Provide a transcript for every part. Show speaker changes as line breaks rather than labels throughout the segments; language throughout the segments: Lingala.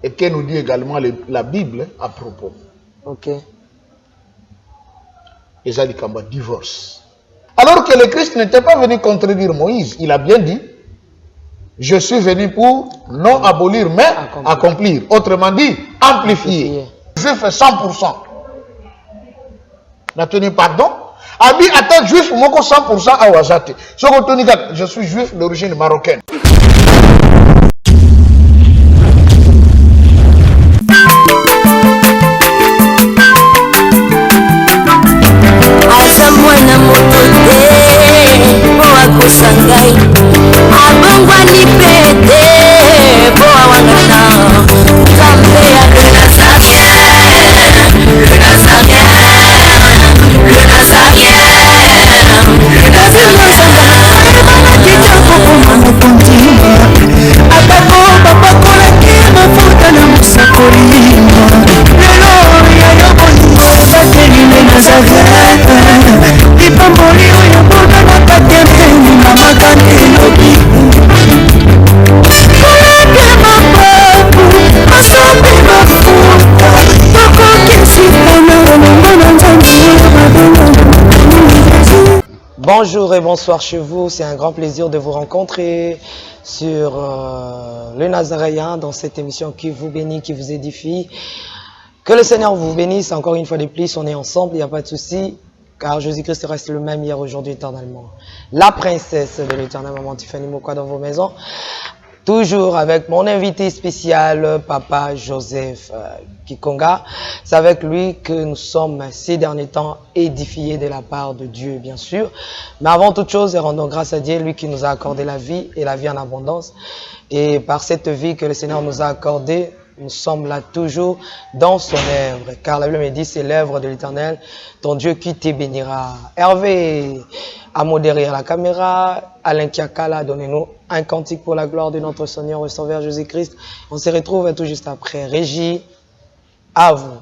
et que nous dit également la Bible à propos.
Ok.
Et ça dit qu'il y a divorce. Alors que le Christ n'était pas venu contredire Moïse, il a bien dit, je suis venu pour non abolir, mais accomplir. Autrement dit, amplifier. Je fais 100%. N'a-t-il pardon? Abi attends juif, moi 100% à Wazate. Je suis juif d'origine marocaine.
Mwana moto te boa kosangai abongwa ni pete boa wangana Nzambe ya le Nazarien
atako bapakola ke mafuta na mosakolima lelo ya yobolingo batelile Nazareth lipamboli oyo boga na patempeni na makande elobi kolake mapapu masombi mafuta tokokisi mpona longo na Nzambe.
Bonjour et bonsoir chez vous, c'est un grand plaisir de vous rencontrer sur le Nazaréen dans cette émission qui vous bénit, qui vous édifie. Que le Seigneur vous bénisse encore une fois de plus, on est ensemble, il n'y a pas de souci, car Jésus-Christ reste le même hier, aujourd'hui, éternellement. La princesse de l'éternel, maman Tiffany Mokwa dans vos maisons. Toujours avec mon invité spécial, Papa Joseph Kikonga. C'est avec lui que nous sommes ces derniers temps édifiés de la part de Dieu, bien sûr. Mais avant toute chose, rendons grâce à Dieu, lui qui nous a accordé la vie et la vie en abondance. Et par cette vie que le Seigneur nous a accordée, nous sommes là toujours dans son œuvre. Car la Bible me dit, c'est l'œuvre de l'Éternel, ton Dieu qui te bénira. Hervé a modéré la caméra. Alain Kiakala, donnez-nous un cantique pour la gloire de notre Seigneur et Sauveur Jésus-Christ. On se retrouve tout juste après. Régie, à vous.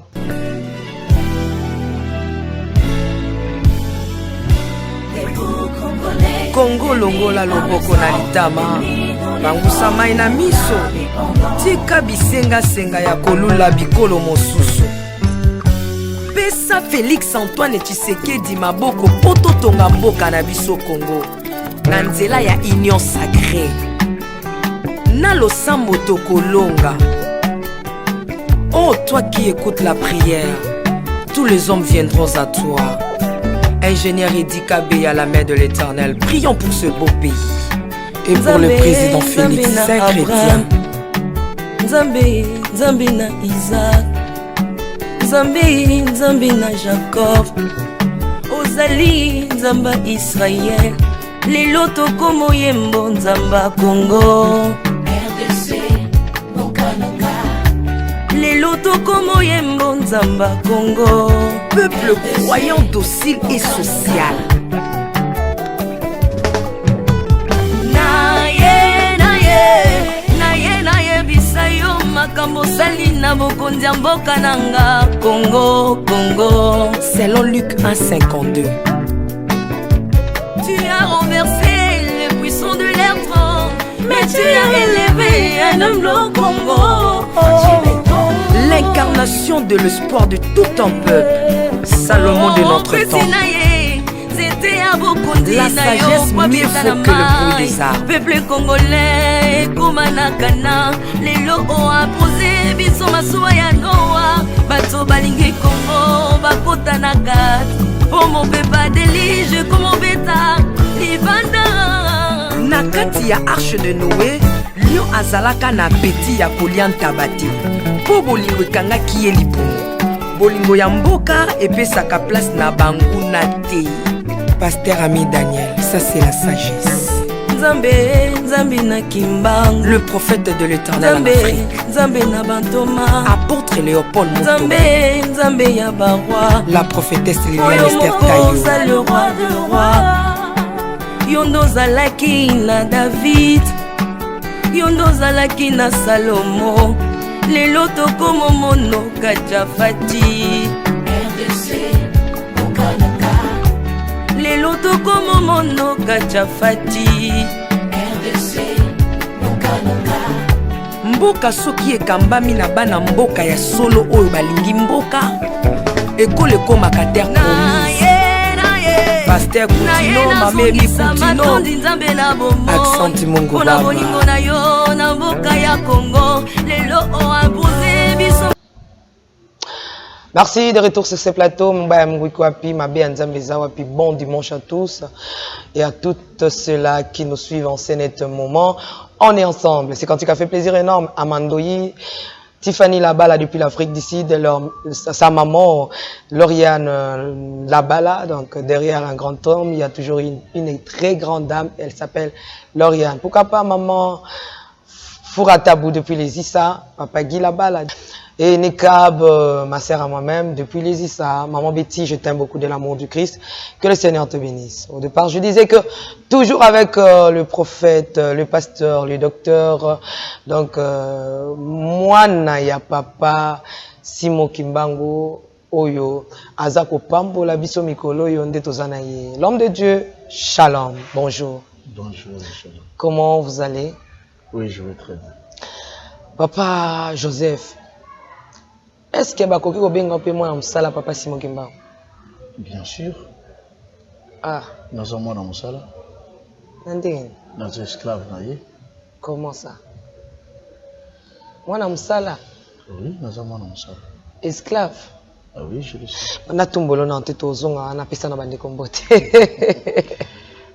Congo longola loboko na litama bangusa mai na miso tika bisenga senga ya kolula bikolo mosusu pesa Félix Antoine Tshisekedi maboko poto tonga mboka na biso Congo na nzela ya union sacrée na losambo tokolonga. Oh toi qui écoutes la prière, tous les hommes viendront à toi. Ingénieur Edi Kabé à la main de l'Éternel, prions pour ce beau pays. Et pour le président Félix Saint-Chrétien.
Nzambe, Nzambe na Isaac, Nzambe, Nzambe na Jacob, Ozali, Nzamba Israël, lelo tokomo yembo Nzamba Congo, RDC, Mokananga, lelo tokomo yembo Nzamba Congo.
Peuple croyant docile et social.
Congo.
Selon Luc 1,52.
Tu as renversé les puissants de l'air tremble, mais tu as élevé un homme au Congo.
L'incarnation de l'espoir de tout un peuple. Salomon de notre temps. La sagesse mieux faut que le bruit des arbres.
Peuple congolais, Komanakana, les lots ont posé, biso masuwa ya Noa, bato balingi Congo, bakota na kat, pour mon pepa délige, comme mon bêta, libanda.
Na kati ya arche de Noé, lion azalaka na peti ya kolia ntabati, po bolingo ekangaki ye libumu. Bolingo ya mboka epesaka place na banguna te. Pasteur Ami Daniel, ça c'est la sagesse.
Nzambe, Nzambe na Kimbang,
le prophète de l'Éternel en Afrique.
Nzambe na Bantoma,
apôtre Léopold Moutouma.
Nzambe, Nzambe ya Barwa,
la prophétesse Liliane Esther Tayo.
Le roi de roi. Yondo zalaki na David, Yondo zalaki na Salomo, lelo tokomo mono Kachafati. RDC, Mokanaka, lelo tokomo mono Kachafati. RDC, Mokanaka,
mboka soki ekambami na bana mboka ya solo oyo balingi mboka ekole ekomaka terre promise. Pasteur Koutino, Mameli Koutino, Accent Mungu Baba.
Merci de retour sur ce plateau. Bon dimanche à tous et à toutes ceux-là qui nous suivent en ce net moment. On est ensemble. C'est quand il a fait plaisir énorme à Mandoyi. Tiffany Labala depuis l'Afrique du Sud, sa maman Lauriane Labala, donc derrière un grand homme, il y a toujours une très grande dame, elle s'appelle Lauriane. Pourquoi pas maman Fouratabou depuis les Issa, papa Guy Labala. Et Nekab, ma sœur à moi-même, depuis les Issa, maman Betty, je t'aime beaucoup de l'amour du Christ, que le Seigneur te bénisse. Au départ, je disais que toujours avec le prophète, le pasteur, le docteur, donc moi, Naya Papa, Simon Kimbango, Oyo, Azako Pambo, la biso Mikolo, Yonde Tozanaye. L'homme de Dieu, Shalom, bonjour.
Bonjour, Shalom.
Comment vous allez?
Oui, je vais très bien.
Papa Joseph, est-ce que bakoki ko benga pe moi msala papa Simon Kimbango?
Bien sûr.
Ah.
Nous sommes en msala.
Nandeng.
Nous sommes esclaves naïe.
Comment ça? Moi na msala.
Oui, nous sommes en msala.
Esclave.
Ah oui, je le sais.
Na tumbolo na nteto zonga na pesa na bande kombote.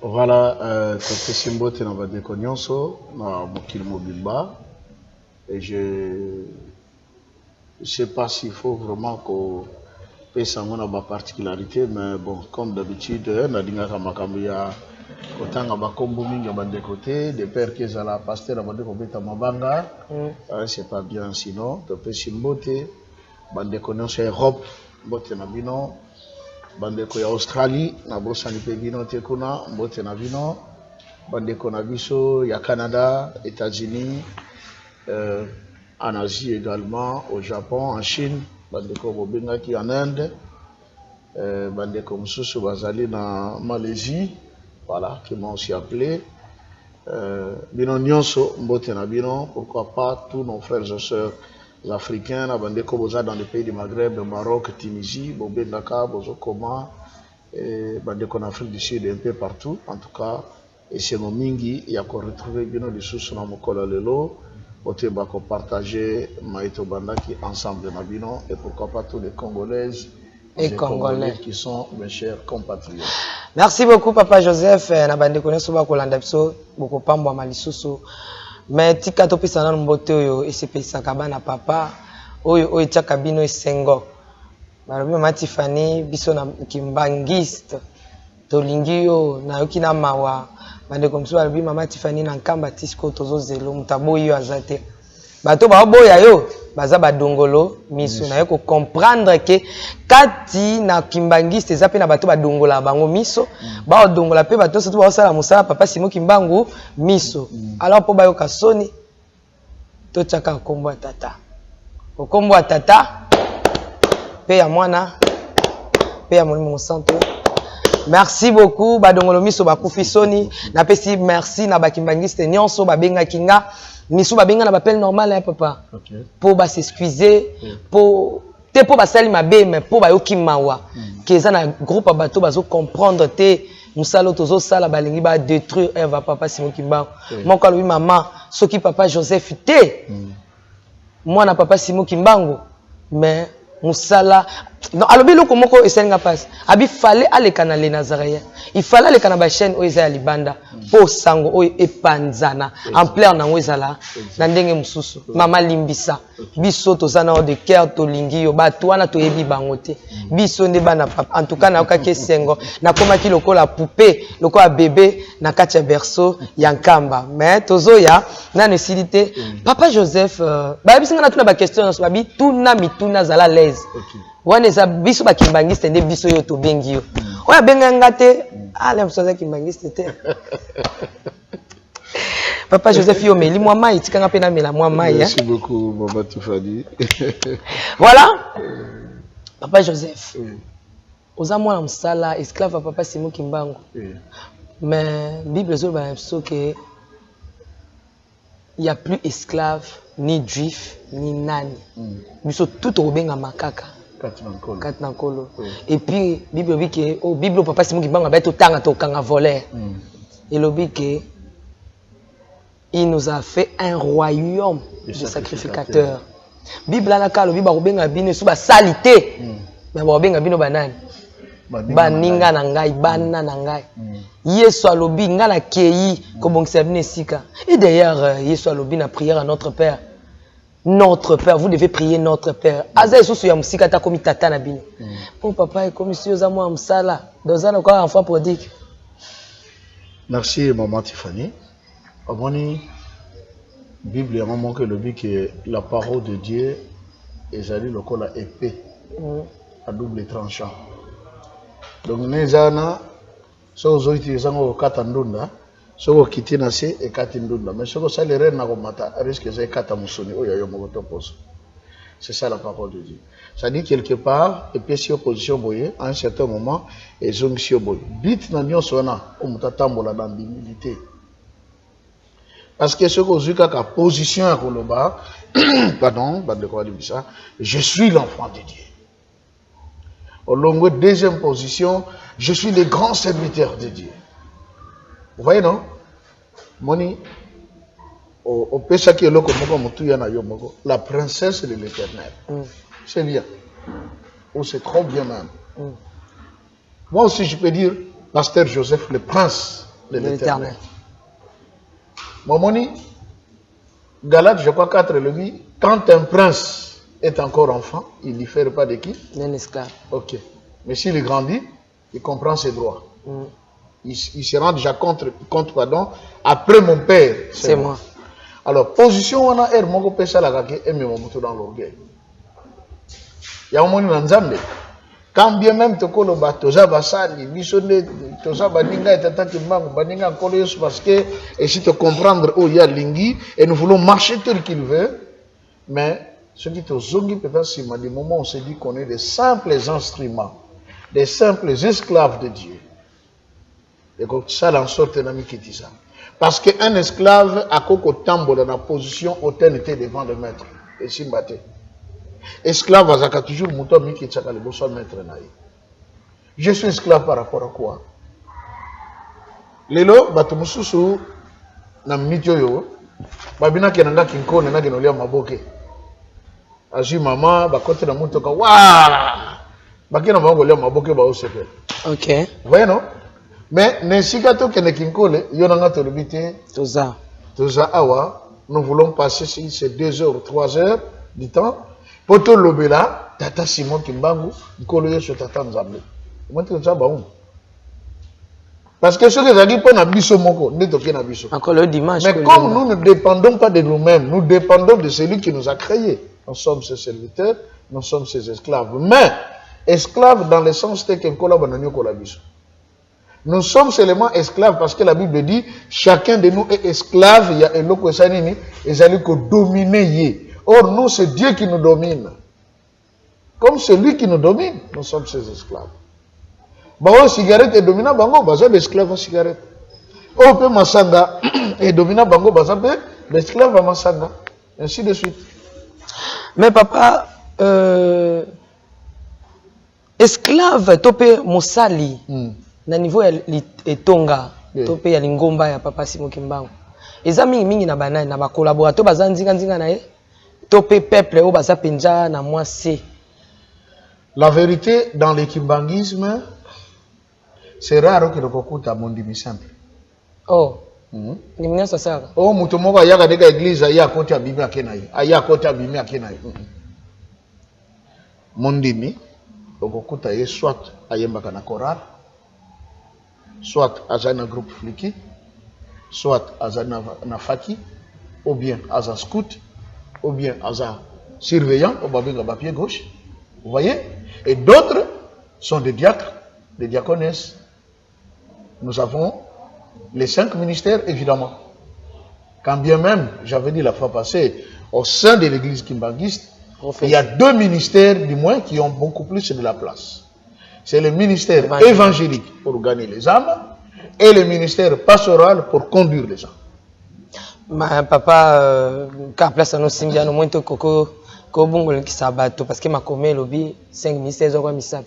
Voilà, côté Simbote na bande konyonso na mokili mobimba et je ne sais pas s'il faut vraiment qu'on puisse avoir une particularité, mais bon, comme d'habitude, on a dit que autant que bakombo mingi bande côté, des pères qui sont là, pasteur à bande côté mabanga, c'est pas bien sinon. Depuis Simbote, bande connaissance Europe, bote na bino, bande ko ya Australie, na brosa ni pe bino te kuna, bote na bino, bande ko na biso ya Canada, États-Unis. En Asie également, au Japon, en Chine, bandeko bobengaki en Inde, bandeko mususu bazali na Malaisie, voilà, qui m'ont aussi appelé. Bino nyonso mbote na bino, pourquoi pas tous nos frères et sœurs africains, bandeko boza dans les pays du Maghreb, Maroc, Tunisie, bobengaka, bozokoma, bandeko en Afrique du Sud un peu partout, en tout cas, et c'est nos mingi, il y a qu'on retrouve bino lisusu na mokolo lelo. Oteba ko partager Maïto Bandaki ensemble Nabino et pourquoi pas tous les Congolaises
et Congolais
qui sont mes chers compatriotes.
Merci beaucoup Papa Joseph na bande koneso ba kolanda biso boko pambwa malisusu mais tika to pisa na mbote oyo esepesa kabana papa oyo tiaka bino esengo balobi mama Tiffany biso na kimbangiste tolingi yo na yoki na mawa bande comme ça balobi mama Tiffany na nkamba tisiko tozo zelo mutaboyi yo azate bato ba boya yo baza badongolo miso na yo ko comprendre que kati na kimbangiste eza pe na bato badongola bango miso ba odongola pe bato soto ba osala musala papa Simon Kimbangu miso alors po ba yo kasoni to chaka kombo tata okombo tata pe ya mwana pe ya molimo santo. Merci beaucoup badongolo miso bakufi soni na pesi merci na bakimbangiste nyonso babenga kinga miso babenga na bapel normal hein papa.
Okay.
Pour ba s'excuser pour te pour basali mabe mais pour ba yoki mawa keza na groupe bato bazo comprendre te musalo tozo sala balingi ba détruire Eva papa Simon Kimbangu. Mon ko lui maman soki papa Joseph te moi na papa Simon Kimbangu mais musala non alobi loko moko esenga passe abi fallait aller canal les Nazaréens il fallait aller canal ba chaîne o eza ya libanda po sango o epanzana en plein na wezala na ndenge mususu mama limbisa biso tozana de cœur to lingi yo bato wana to yebi bangote biso nde bana papa en tout cas na okaki sengo na komaki lokola poupée lokola bébé na kati ya berceau ya nkamba mais tozoya na nécessité papa Joseph ba bisinga na tuna ba question so babi tuna mituna zala l'aise. Wana eza biso bakimbangiste nde biso yo to bengi yo oya benga ngate ale msoza kimbangiste te papa Joseph yo meli mwa mai tikanga pe na mela mwa mai.
Merci beaucoup maman Tiffany.
Voilà papa Joseph oza mwana msala esclave à papa Simon Kimbangu mais bible zo ba so que il n'y a plus esclave, ni juif, ni nani. Biso tout au benga makaka. Katnankolo. Et puis, Bible dit que, oh, Bible papa c'est moi qui m'a dit tout temps à ton kanga voleur. Et le dit que, il nous a fait un royaume de sacrificateurs. Bible la kalo, Bible benga bine sous ba salité. Mais benga bino banane. Baninga nangai, bana nangai. Yesu alobi ngala kei ko bongisa bine sika. Et d'ailleurs, Yesu alobi na prière à notre Père. Notre Père, vous devez prier notre Père. Aza sous ya musika ta komi tata na bino. Mon papa est comme si aux amours amsala. Dans un encore enfant prodigue.
Merci maman Tiffany. Amoni Bible a manqué le but que la parole de Dieu est allée le col à épée à double tranchant. Donc nezana so zo utiliser ngo katandunda so kiti na se e katindunda mais so ça les reines na komata risque c'est kata musoni oyo yo moto poso. C'est ça la parole de Dieu. Ça dit quelque part et puis si opposition boye à un certain moment et zongisio boye. Bit na nyonso na o mutatambola dans l'humilité. Parce que ce que la position à Koloba, pardon, je suis l'enfant de Dieu. Au long de deuxième position, je suis le grand serviteur de Dieu. Vous voyez, non? Moni, au péché qui est là, la princesse de l'éternel. C'est bien. Ou c'est trop bien même. Moi aussi, je peux dire, Pasteur Joseph, le prince de l'éternel. Momoni, Galate, je crois 4 le dit, quand un prince est encore enfant, il ne diffère pas de qui?
D'un esclave. Ok.
Mais s'il grandit, il comprend ses droits. Il se rend déjà compte pardon, après mon père.
C'est moi.
Alors, position, on a air, mon père, ça l'a gagné, et mon moto dans l'orgueil. Il y a un moment dans Zambé. Quand bien même te kolo ba toza basali bisone toza baninga etataki mbangu baninga kolo yesu parce que et si te comprendre où il y a lingi et nous voulons marcher tel qu'il veut mais ce qui te zongi peut-être c'est des moments où on se dit qu'on est des simples instruments des simples esclaves de Dieu et comme ça en sorte d'ami qui dit ça parce qu'un esclave a koko tambo dans la position hautaine était devant le maître et simbate. Esclave, azaka toujours mouton qui tchaka le bosso maître naï. Je suis esclave par rapport à quoi? Lelo batumususu na mityo yo babina kenanga kinko na genolia maboke. Aji mama bakote na mutoka wa bakina bangolia maboke ba osepe.
OK.
Voyez non? Mais nesika to kene kinkole yo nanga to lebite
toza
awa nous voulons passer ces 2 heures 3 heures du temps. Poto lobela tata Simon Kimbangu nkolo yeso tata Nzambe. Monte nzamba on. Parce que ce que j'ai dit pour na biso moko netoke na biso.
Encore le dimanche.
Mais comme nous ne dépendons pas de nous-mêmes, nous dépendons de celui qui nous a créés. Nous sommes ses serviteurs, nous sommes ses esclaves. Mais esclaves dans le sens tel qu'un collaborateur kola biso. Nous sommes seulement esclaves parce que la Bible dit chacun de nous est esclave, il y a eloko esanini ezali ko dominer. Or, nous, c'est Dieu qui nous domine. Comme celui qui nous domine, nous sommes ses esclaves. Bah, cigarette est dominant, bango, bah, l'esclave à cigarette. Oh, peu masanga est dominant, bango, bah, l'esclave à masanga. Ainsi de suite.
Mais papa, esclave, topé mosali, na niveau et tonga, topé ya lingomba ya papa Simon Kimbangu. Eza mingi na banane, na ba collaborateur, baza nzinga na ye. Topé peuple au basa penja na moi c'est.
La vérité dans le kimbangisme, c'est rare que le kokuta mondimi simple.
Oh. Ni mnya sasa.
Oh muto moko ayaka deka église aya koti abimi akenai. Aya koti abimi akenai. Mondimi kokuta ye soit ayembaka na choral, soit azana groupe fliki, soit azana na faki ou bien azan scout. Ou bien hasard surveillant au pied gauche, vous voyez, et d'autres sont des diacres, des diaconesses. Nous avons les 5 ministères, évidemment. Quand bien même, j'avais dit la fois passée, au sein de l'église kimbanguiste, il y a 2 ministères, du moins, qui ont beaucoup plus de la place. C'est le ministère évangélique pour gagner les âmes et le ministère pastoral pour conduire les âmes.
Ma papa, car place à nos simbiens, au moins coco, kobongo qui sabato, parce que ma commet lobby 5 16 ans misap.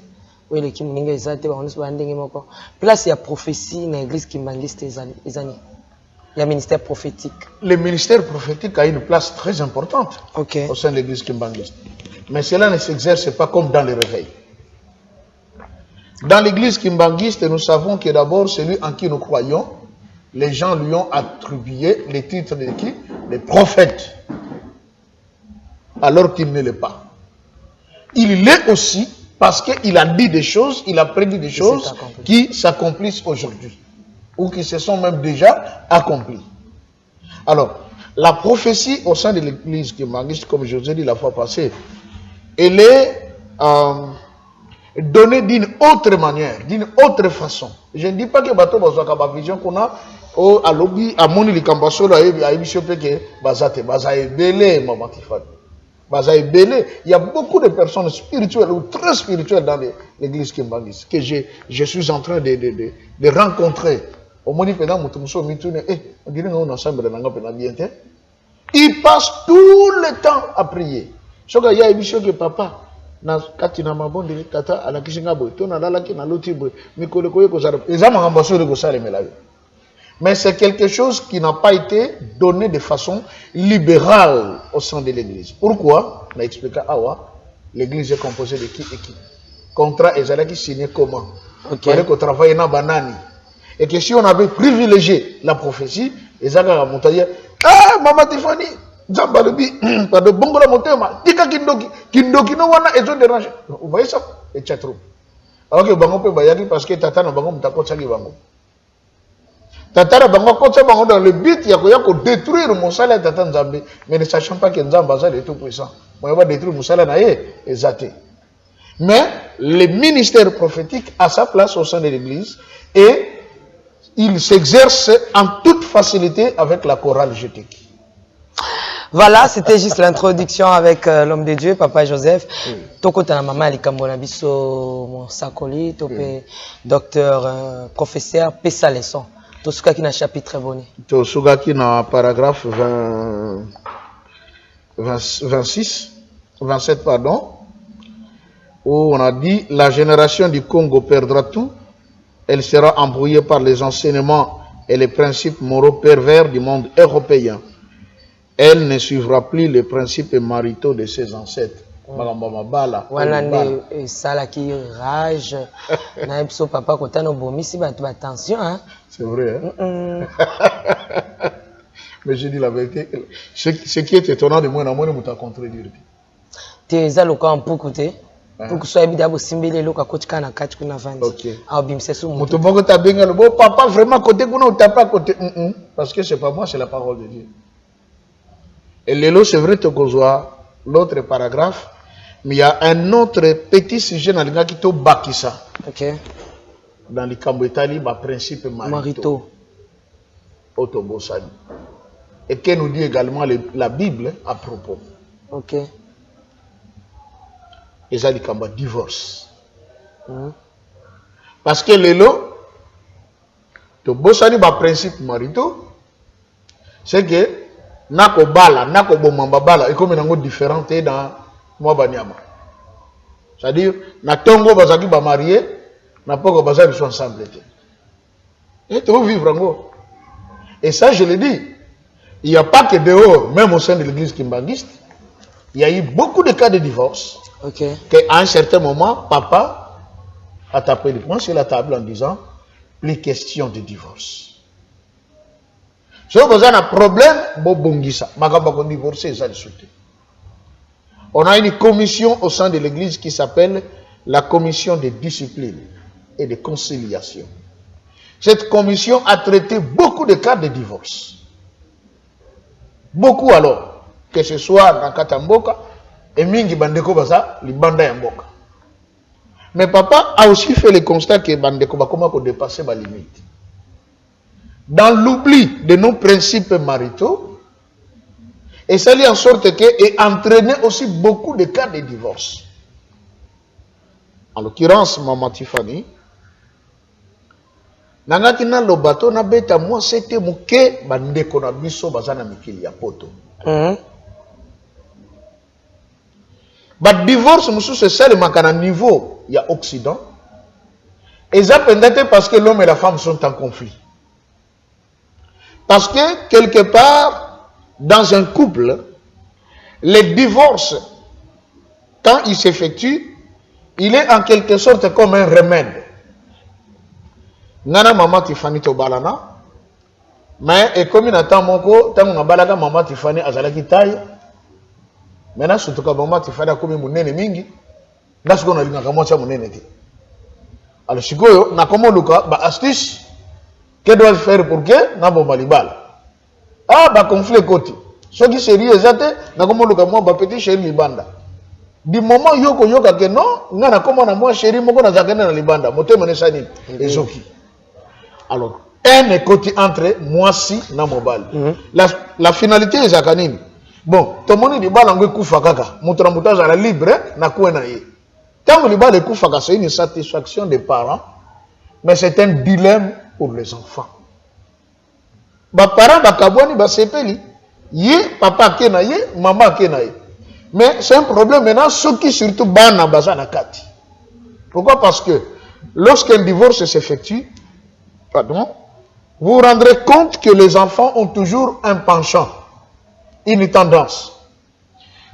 Oui, le kim ninga ezate, on se banding moko. Place il y a prophétie dans l'église qui m'angliste les années. Il y a ministère prophétique.
Le ministère prophétique a une place très importante au sein de l'église kimbangiste. Mais cela ne s'exerce pas comme dans les réveils. Dans l'église kimbangiste, nous savons que d'abord, celui en qui nous croyons, les gens lui ont attribué les titres de qui? Les prophètes. Alors qu'il ne l'est pas. Il l'est aussi parce qu'il a dit des choses, il a prédit des choses qui s'accomplissent aujourd'hui. Ou qui se sont même déjà accomplies. Alors, la prophétie au sein de l'église kimbangiste, comme je vous ai dit la fois passée, elle est donnée d'une autre manière, d'une autre façon. Je ne dis pas que bateau bazaka ba vision qu'on a au à lobby à moni likambasolo a émission que bazate bazae belé maman Tifani. Bazae belé, il y a beaucoup de personnes spirituelles ou très spirituelles dans l'église kimbangiste que je suis en train de rencontrer. Au moni pendant mutumso mitune on dirait nous ensemble dans ngapena bien. Ils passent tout le temps à prier. Soka ya émission que papa na katina mabonde tata ala kisinga boy to na lala ki na loti boy mikolo koye ko zara ezama ngambaso de ko sale melayo. Mais c'est quelque chose qui n'a pas été donné de façon libérale au sein de l'église. Pourquoi? On a expliqué awa l'église est composée de qui et qui. Contrat ezala qui signé comment? Il fallait qu'on travaille na banani. Et que si on avait privilégié la prophétie, ezaka la montagne ah maman Tifani Zamba lebi pas de bongo la motema tika kindoki no wana ezo déranger. Vous voyez ça? Et tchatro. Alors que bango pe bayaki parce que tata na bango mutako tsaki bango. Tata na bango kotsa bango dans le but ya ko détruire mosala tata Nzambe, mais ne sachant pas que Nzamba est tout puissant. Moi va détruire mosala na ye ezate. Mais le ministère prophétique a sa place au sein de l'église et il s'exerce en toute facilité avec la chorale jétique.
Voilà, c'était juste l'introduction avec l'homme de Dieu, Papa Joseph. Tokota na mama likambola biso mon sakoli, topé docteur professeur pesa leçon. Tosuka ki na chapitre boni.
Tosuka ki na paragraphe 27 pardon, où on a dit la génération du Congo perdra tout. Elle sera embrouillée par les enseignements et les principes moraux pervers du monde européen. Elle ne suivra plus les principes maritaux de ses ancêtres.
Wanande salaki rage na ipso papa kotano bomisi batu attention hein.
C'est vrai hein. Mais je dis la vérité, ce qui est étonnant de moi, moi ne m'ta contredire.
Tu es allé quand pour côté pour que soit bien simbele loka kotika na kati kuna vandi.
OK.
Ah bimse sou
mutu boko ta benga le papa vraiment côté kuna ou ta pas côté parce que c'est pas moi, c'est la parole de Dieu. Et l'élo, c'est vrai que l'autre paragraphe, mais il y a un autre petit sujet dans le gars qui est bakisa.
Ok.
Dans le Cambodge, il y a principe marito. Autobosani. Et que nous dit également la Bible à propos.
Ok.
Et ça, il y a divorce. Parce que l'élo, autobosani, il y a principe marito. C'est que nako bala, nako bomamba bala, et comme il y a différent dans moi banyama. C'est-à-dire, na tongo bazaki ba marié, na poko bazaki sont ensemble. Et tu veux vivre en. Et ça, je le dis, il n'y a pas que dehors, même au sein de l'église kimbangiste, il y a eu beaucoup de cas de divorce.
Ok.
Qu'à un certain moment, papa a tapé le poing sur la table en disant, plus question de divorce. Si vous avez un problème, on a une commission au sein de l'église qui s'appelle la commission de discipline et de conciliation. Cette commission a traité beaucoup de cas de divorce. Beaucoup alors, que ce soit dans Katamboka et Mingi Bandeko Baza, les Banda Yamboka. Mais papa a aussi fait le constat que Bandeko va comment dépasser ma limite. Dans l'oubli de nos principes maritaux, et ça lui en sorte que et entraîné aussi beaucoup de cas de divorce. En l'occurrence, Maman Tifani, Nangaki na lo bateau na beta moi c'était muke bandeko na biso bazana mikili ya poto. Ba divorce musu c'est ça le makana niveau ya Occident. Et ça peut-être parce que l'homme et la femme sont en conflit. Parce que quelque part dans un couple le divorce quand il s'effectue, il est en quelque sorte comme un remède. Nana maman Tiffany to balana, mais et comme il attend mon co, tant qu'on balaga maman Tiffany azalaki taille. Maintenant surtout que maman Tiffany a comme munene mingi, là ce qu'on a dit na moi ça munene ti. Alors sikoyo na komo luka ba astuce que doit faire pour que na bomba libala. Ah ba conflit côté. Ce qui serait exact na komo luka moi ba petit chéri libanda. Du moment yoko yoka que non, ngana komo na moi chéri moko na zakena na libanda, motema ne sani ezoki. Alors, un est côté entre moi si na mobile. La finalité est zakanini. Bon, tout le monde dit bala ngwe kufa kaka. Mutra muta za la libre na kuena ye. Tant le bala kufa kaka, c'est une satisfaction des parents, mais c'est un dilemme pour les enfants. Ba parents ba kaboni ba sepeli, ye papa kena ye, maman kena ye. Mais c'est un problème maintenant ceux qui surtout bana bazana kati. Pourquoi? Parce que lorsqu'un divorce s'effectue, pardon, vous vous rendrez compte que les enfants ont toujours un penchant, une tendance.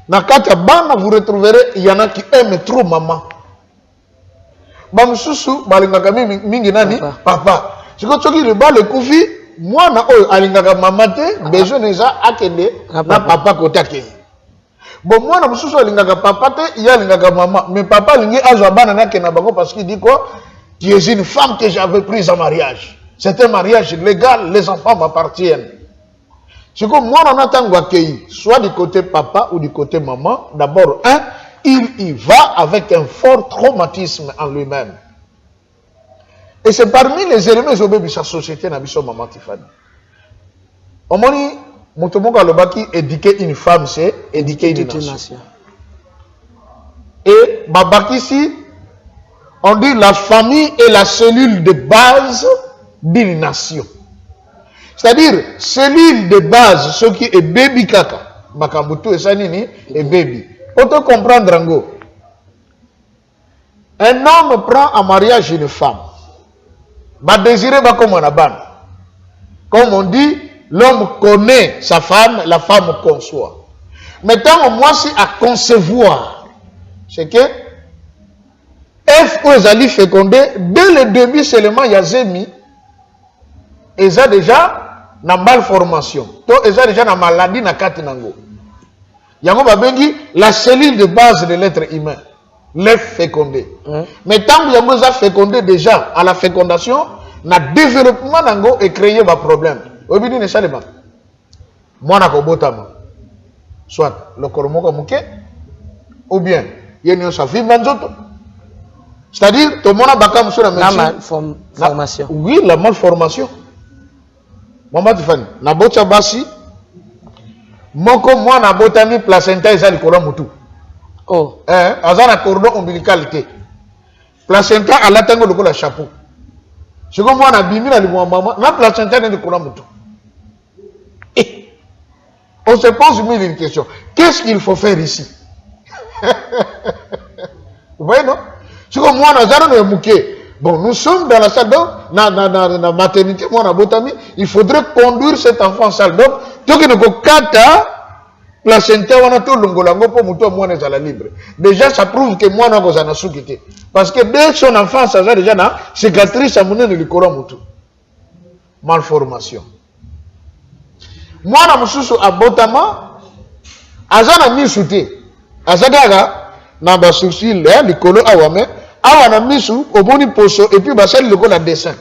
Dans Katia Bana, vous retrouverez, il y en a qui aiment trop maman. Bamsusu, balingaka mingi nani, papa. C'est quand tu dis le bas le koufi, moi na oyo alingaka maman te, besoin déjà akende na papa côté akende. Bon moi na mususu alingaka papa te, il y a alingaka maman, mais papa lingi azwa bana na kena bango parce qu'il dit quoi? Tu es une femme que j'avais prise en mariage. C'est un mariage légal, les enfants m'appartiennent. C'est comme moi, on attend soit du côté papa ou du côté maman. D'abord, il y va avec un fort traumatisme en lui-même. Et c'est parmi les éléments de sa société, Nabiso Maman Tiffany. On m'a dit, Motomoka Lobaki, éduquer une femme, c'est éduquer une nation. Et Babaki ici, on dit la famille est la cellule de base d'une nation. C'est-à-dire, cellule de base, ce qui est baby kaka, Makambutu et Sanini, et baby. Pour te comprendre, Rango, un homme prend en mariage une femme. Va désirer, va comme on a ban. Comme on dit, l'homme connaît sa femme, la femme conçoit. Mais tant moi, c'est à concevoir. C'est que F ou Zali fécondé, dès le début seulement, il y a Zemi, et ça déjà, na malformation. Donc, ils ont déjà une maladie na kati nango. Yango babengi la cellule de base de l'être humain, l'œuf fécondé. Mais tant que yango a fécondé déjà à la fécondation, na développement nango et créé un problème. Obidi ne salema. Moi na kobotama. Soit le koromoko muke ou bien yenyo sa vie manzoto. C'est-à-dire tout le monde a bakam sur la médecine.
La malformation.
Oui, la malformation. Maman Tiffany, na bota basi, moko moi na botami placenta eza likolo mutu.
Oh.
Azana cordon ombilical te. Placenta alatango lokola chapeau. C'est comme moi na bimi na limwa maman, na placenta na likolo mutu. On se pose une question. Qu'est-ce qu'il faut faire ici? Vous voyez non? C'est comme moi na zana no muke. Bon, nous sommes dans la salle d'eau, dans la maternité, moi, dans Botami, il faudrait conduire cet enfant en salle d'eau. Donc, il y a kata, placenta, on a tout l'ongolango pour mouton, moi, on est à la libre. Déjà, ça prouve que moi, on a soukité. Parce que dès son enfant, ça a déjà une cicatrice à mon nez, le courant mouton. Malformation. Moi, on a moussou à Botama, azana mis souté. Azadaga, n'a pas sourcil, le colo awame. Awa na misu oboni poso et puis basali le la dessin.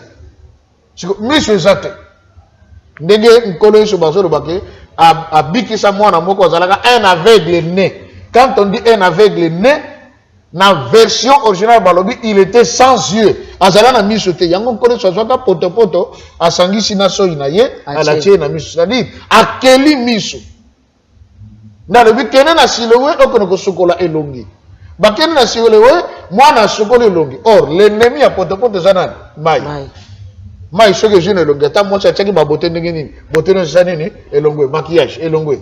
Misu ezate. Ndenge nkolo yeso bazo le baké a bikisa mwana moko zalaka un aveugle né. Quand on dit un aveugle né, na version originale balobi il était sans yeux. Azala na misu te yango nkolo sozoka poto poto asangisi na so inaye ala tie na misu. C'est-à-dire akeli misu. Na le bikene na silowe okono sukola elongi. Bakene na silowe moi na sokoli longi. Or l'ennemi a potopoto zanan mai. Moi, je que je ne l'ongue. Tant moi, je sais que ma beauté n'est pas beauté n'est pas et longue maquillage et longue.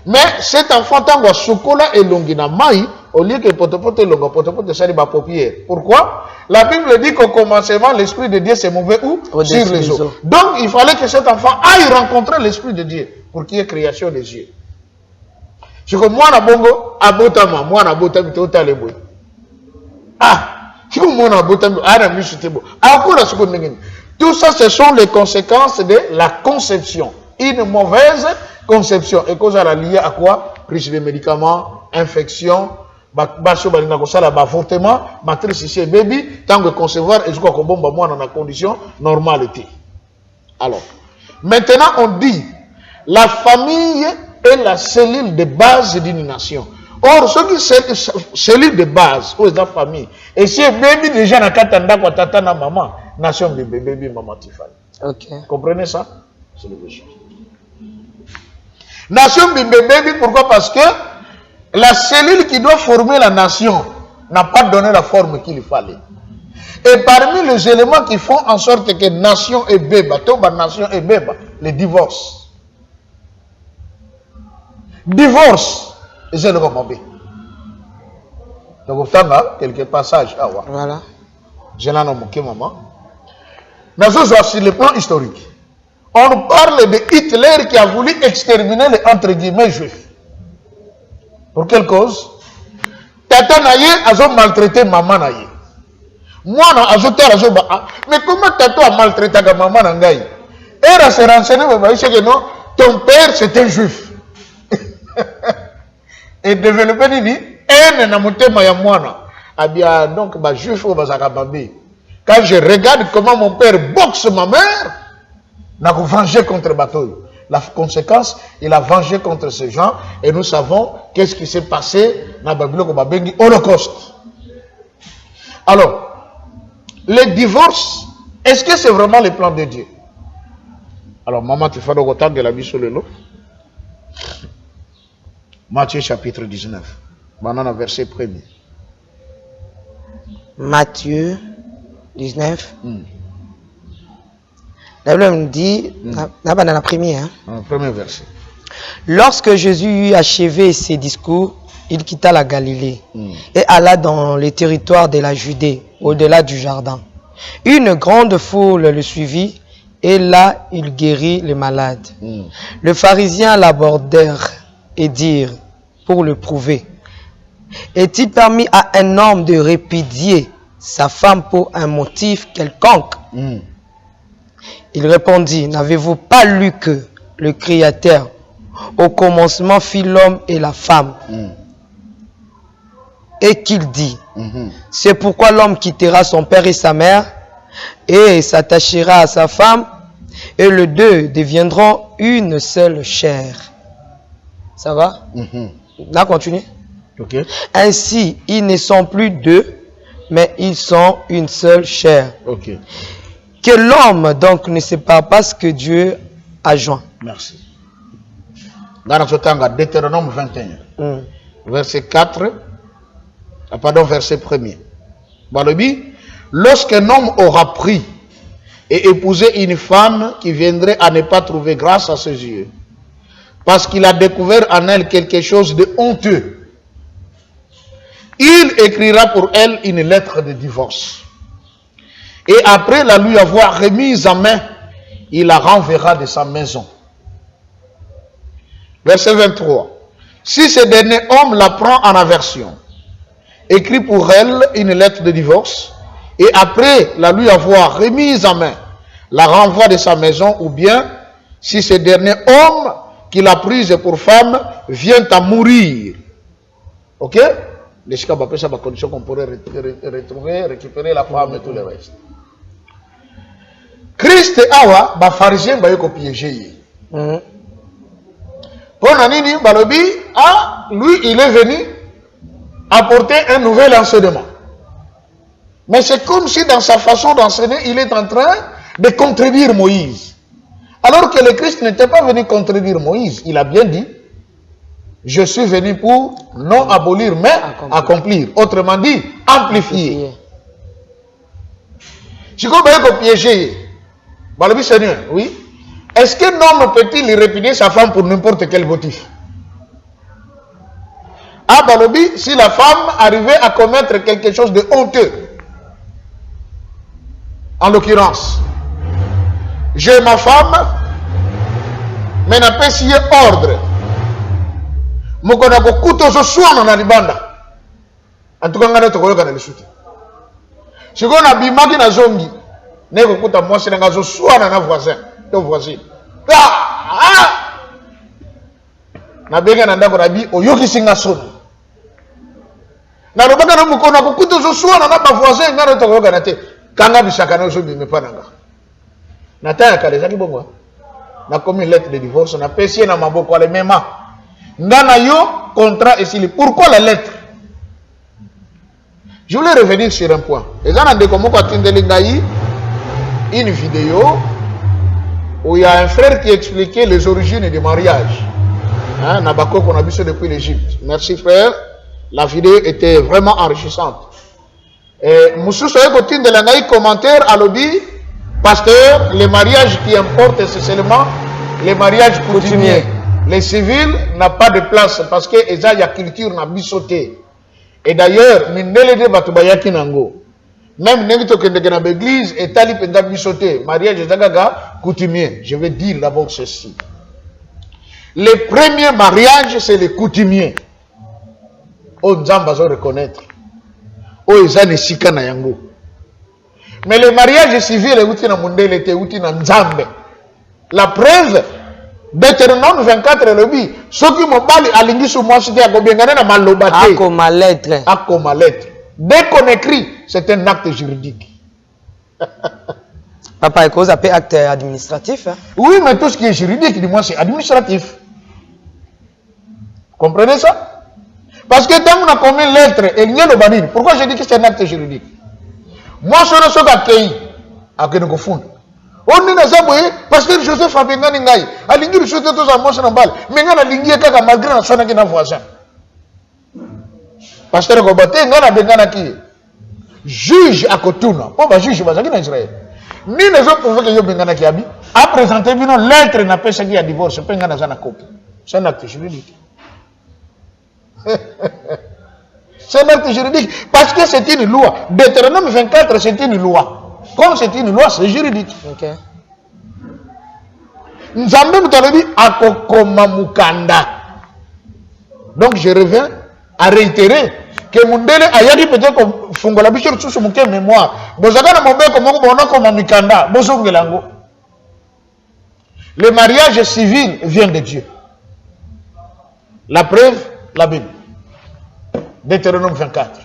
Mais cet enfant tant que chocolat et longue na maï au lieu que potopoto longue potopoto ça ma paupière. Pourquoi? La Bible dit qu'au commencement l'esprit de Dieu s'est mauvais où? Sur les eaux. Donc il fallait que cet enfant aille rencontrer l'esprit de Dieu pour qu'il y ait création des yeux. C'est que moi na bongo abotama moi na botama to talebo. Ah, si moi na botama ana misutebo. Encore ce qu'on dit. Tout ça, ce sont les conséquences de la conception. Une mauvaise conception. Et cause à la liée à quoi? Prise de médicaments, infection, avortement, matrice ici, baby, tant que concevoir, et je crois que bon, moi, dans la condition normalité. Alors, maintenant, on dit, la famille est la cellule de base d'une nation. Or, ce qui est cellule de base, c'est la famille. Et si baby déjà n'a qu'à t'entendre tata na maman, nation de bébé maman Tiffany.
Ok.
Comprenez ça? C'est le logique. Nation de bébé, pourquoi? Parce que la cellule qui doit former la nation n'a pas donné la forme qu'il fallait. Et parmi les éléments qui font en sorte que nation et bébé, nation et bébé, les divorces. Divorce. C'est le moment B. Donc, on a quelques passages. Ah, ouais.
Voilà.
Je l'en ai manqué, maman. Mais sur le plan historique, on parle de Hitler qui a voulu exterminer les entre guillemets juifs. Pour quelle cause? Tata Naye a maltraité maman Naye. Moi, mais comment Tata a maltraité maman Naye? Elle a se renseigné, que non, ton père c'était juif. Et développer nini haine na motema ya mwana abia donc ba juif ou bazaka babé. Quand je regarde comment mon père boxe ma mère, n'a venger contre bateau. La conséquence, il a vengé contre ces gens et nous savons qu'est-ce qui s'est passé dans Babylone babengi Holocauste. Alors, le divorce, est-ce que c'est vraiment le plan de Dieu? Alors maman tu fais le retard de la vie sur le lot. Matthieu chapitre 19. Maintenant, verset 1er.
Matthieu 19. La Bible me dit, dans la première.
Premier verset.
Lorsque Jésus eut achevé ses discours, il quitta la Galilée et alla dans les territoires de la Judée, au-delà du Jourdain. Une grande foule le suivit et là, il guérit les malades. Les pharisiens l'abordèrent et dire pour le prouver, est-il permis à un homme de répudier sa femme pour un motif quelconque? Il répondit, n'avez-vous pas lu que le Créateur au commencement fit l'homme et la femme et qu'il dit, c'est pourquoi l'homme quittera son père et sa mère et s'attachera à sa femme et les deux deviendront une seule chair. Ça va? Là, continue.
Okay.
Ainsi, ils ne sont plus deux, mais ils sont une seule chair.
Okay.
Que l'homme, donc, ne sépare pas ce que Dieu a joint.
Merci. Dans Deutéronome 21, verset 4, pardon, verset 1er. Balobi, lorsqu'un homme aura pris et épousé une femme qui viendrait à ne pas trouver grâce à ses yeux, parce qu'il a découvert en elle quelque chose de honteux, il écrira pour elle une lettre de divorce. Et après la lui avoir remise en main, il la renverra de sa maison. Verset 23. Si ce dernier homme la prend en aversion, écrit pour elle une lettre de divorce, et après la lui avoir remise en main, la renvoie de sa maison, ou bien, si ce dernier homme qui l'a prise pour femme vient à mourir. Ok? Les cas, c'est la condition qu'on pourrait retrouver, récupérer la femme et tout le reste. Christ awa, ba pharisien ba yoko piéger. Pour Nanini Balobi, lui il est venu apporter un nouvel enseignement. Mais c'est comme si dans sa façon d'enseigner, il est en train de contredire Moïse. Alors que le Christ n'était pas venu contredire Moïse, il a bien dit, je suis venu pour non abolir, mais accomplir. Autrement dit, amplifier. Si vous voulez piéger, Balobi Seigneur, oui. Est-ce qu'un homme peut-il répudier sa femme pour n'importe quel motif? Ah, Balobi, si la femme arrivait à commettre quelque chose de honteux, en l'occurrence, j'ai ma femme, mais n'a pas signé ordre. Mokona kokuto zo suana na libanda. En tout cas, ngana to koyoka na lisuti. Siko na bimaki na zongi, ne kokuta mwasi na zo suana na voisin, to voisin. Na benga na ndako na bi oyoki singa soni. Na lobaka na mukona kokuto zo suana na ba voisin ngana to koyoka na te. Kanga bisaka na zo bime pananga. Na taya kale zaki bongo. Na commis lettre de divorce na pesi na maboko ale mema. Ndana yo contrat et s'il. Pourquoi la lettre? Je voulais revenir sur un point. Et dans la comment une vidéo où il y a un frère qui expliquait les origines du mariage. Hein, Nabako qu'on a vu ça depuis l'Égypte. Merci frère. La vidéo était vraiment enrichissante. Et Moussou Soye Kotine de l'Angaï commentaire à l'Obi, pasteur, les mariages qui importent, c'est seulement les mariages coutumiers. Les civils n'ont pas de place parce que il y a culture n'a bisoté. Et d'ailleurs, mindelede batubayaki nango. Même n'engito kende na l'église et tali penda bisoté. Mariage zagaga coutumier. Je vais dire d'abord ceci. Les premiers mariages, c'est les coutumiers. On nzamba zo reconnaître. O ezane sika na yango. Mais le mariage civil est outi na mundele te outi na nzambe. La preuve Deutéronome 24 le dit, ceux qui m'ont parlé à l'indice moi c'était à Gobengane na malobate.
Akoma lettre.
Akoma lettre. Dès qu'on écrit, c'est un acte juridique.
Papa, il cause appel acte administratif. Hein?
Oui, mais tout ce qui est juridique, dis-moi, c'est administratif. Comprenez ça? Parce que tant qu'on a commis une lettre, et il y a le banine. Pourquoi je dis que c'est un acte juridique? Moi, je ne suis pas accueilli à Kenokofun. On est dans parce que Joseph a bien gagné. A l'ingé de sauter tous à moi, c'est normal. Mais on a l'ingé kaka malgré la sonne qui n'a voisin. Pasteur Gobate, on a bien gagné. Juge à Kotuna. On va juger, parce qu'il y a Israël. Ni les autres pouvaient que yo bien gagné qui habite. A présenté une lettre n'a pas qui a divorce. Pas gagné dans un couple. C'est un acte juridique. C'est un acte juridique. Parce que c'est une loi. Deutéronome 24, c'est une loi. Comme c'est une loi, c'est juridique.
Ok.
Nzambe mutalobi akokoma mukanda. Donc je reviens à réitérer que Mundele ayaki peut-être fungola biso tsusu muke mémoire. Bozaka na mobeko moko bona koma mikanda, bozongelango. Le mariage civil vient de Dieu. La preuve, la Bible. Deutéronome 24.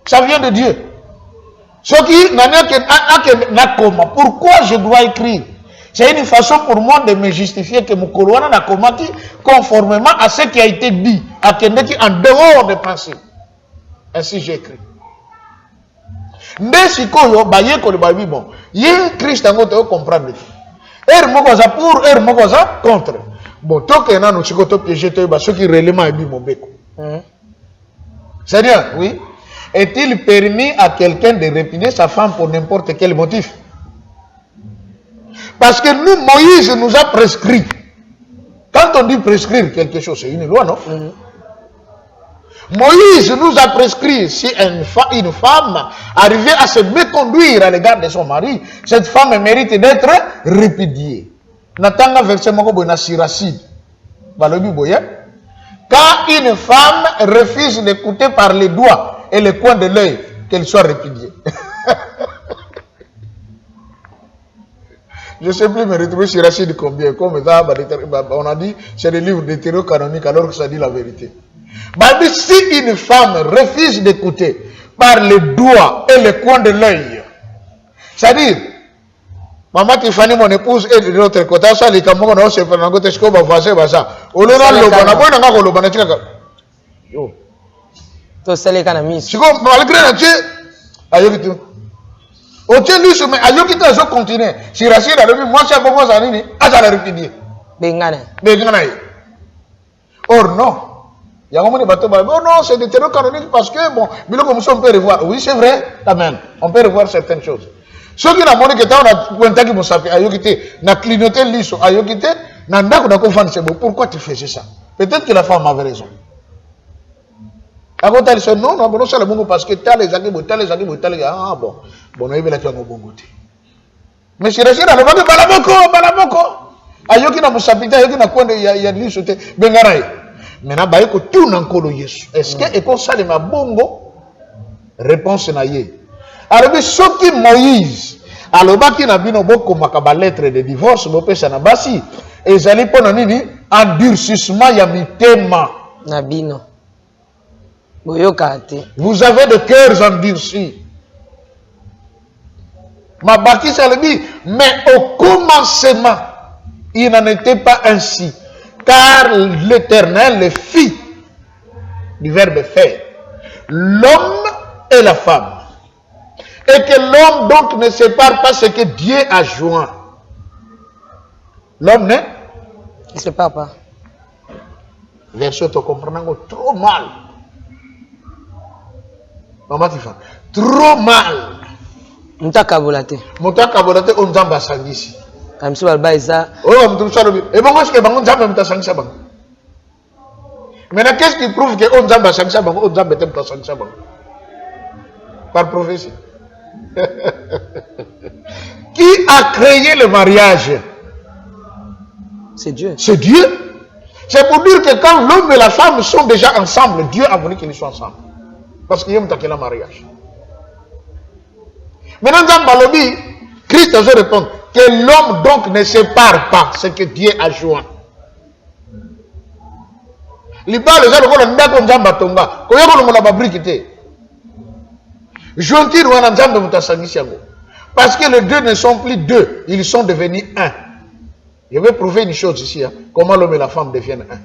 Ça vient de Dieu. Ce qui pourquoi je dois écrire? C'est une façon pour moi de me justifier que mon Korouana n'a combattu conformément à ce qui a été dit, à Kendeki en dehors des principes. Ainsi j'ai écrit. Mais si koyo baye ko le babi bon, yé Christ ngo te comprendre. Mokoza pour, mokoza contre. Bon, tant que na no chikoto piéger te ba ceux qui réellement est bi mobeko. Seigneur, oui. Est-il permis à quelqu'un de répudier sa femme pour n'importe quel motif? Parce que nous, Moïse nous a prescrit. Quand on dit prescrire quelque chose, c'est une loi, non? Moïse nous a prescrit si une femme arrivait à se méconduire à l'égard de son mari, cette femme mérite d'être répudiée. Natanga verset moko boy na siracide. Balobi boye. Quand une femme refuse d'écouter par les doigts et le coin de l'œil, qu'elle soit répudiée. Je ne sais plus me retrouver sur Rachid combien. Comme ça, on a dit, c'est des livres d'hétéro-canoniques alors que ça dit la vérité. Si une femme refuse d'écouter par les doigts et le coin de l'œil, c'est-à-dire, maman Tiffany, mon épouse, et de l'autre côté, ça, les camarades, on se fait un côté, on va faire ça. On a
to sele kana mis.
Siko malgré la Dieu ayoki tu. Otie lui mais ayoki tu azo continuer. Si Rachid a levé moi c'est comment ça nini? Asa la répudier.
Bengana.
Bengana. Or non. Il y a un moment de bateau. Oh non, c'est des terreaux canoniques parce que bon, biloko on peut revoir. Oui, c'est vrai. Amen. On peut revoir certaines choses. Ceux qui n'ont pas dit que on a pointé qui m'ont ayokité, n'a clignoté l'iso, ayokité, n'a pas qu'on a c'est bon. Pourquoi tu faisais ça? Peut-être que la femme avait raison. Avant elle dit non, non, ça le bon parce que t'as les amis, ah bon, bon, on a eu la femme au bon côté. Mais c'est resté dans le bas de balaboko. Ayoki na musapita, ayoki na kwende ya l'iso te, bengaray. Maintenant, bah, écoute, tout n'a qu'au Yesu. Est-ce que, et qu'on s'allume à bongo? Réponse na ye. Alors, ce qui Moïse, alors, qui n'a bien beaucoup de lettres de divorce, mais ça n'a pas si. Et ils allaient pour nous dire, endurcissement, il y a mis thème.
Nabino.
Vous avez de cœurs endurcis. Ma bâtisse, elle dit, mais au commencement, il n'en était pas ainsi. Car l'Éternel le fit, du verbe faire, l'homme et la femme. Et que l'homme donc ne sépare pas ce que Dieu a joint. L'homme ne
sépare pas.
Verset tu comprends trop mal. Maman Tifa, trop mal.
Mutaka bolate.
Mutaka bolate on zamba sangisi.
Amsu balbaisa.
Oh, mtumsalo. Et bon, est-ce que bangon zamba mutasangisa bang? Maintenant, qu'est-ce qui prouve que on zamba sangisa bang, on zamba mutasangisa bang? Par prophétie. Qui a créé le mariage?
C'est Dieu.
C'est Dieu. C'est pour dire que quand l'homme et la femme sont déjà ensemble, Dieu a voulu qu'ils soient ensemble. Parce qu'il y a un mariage. Maintenant, dans Balobi, Christ a répondu que l'homme donc ne sépare pas ce que Dieu a joint. Parce que les deux ne sont plus deux, ils sont devenus un. Je vais prouver une chose ici, hein, comment l'homme et la femme deviennent un.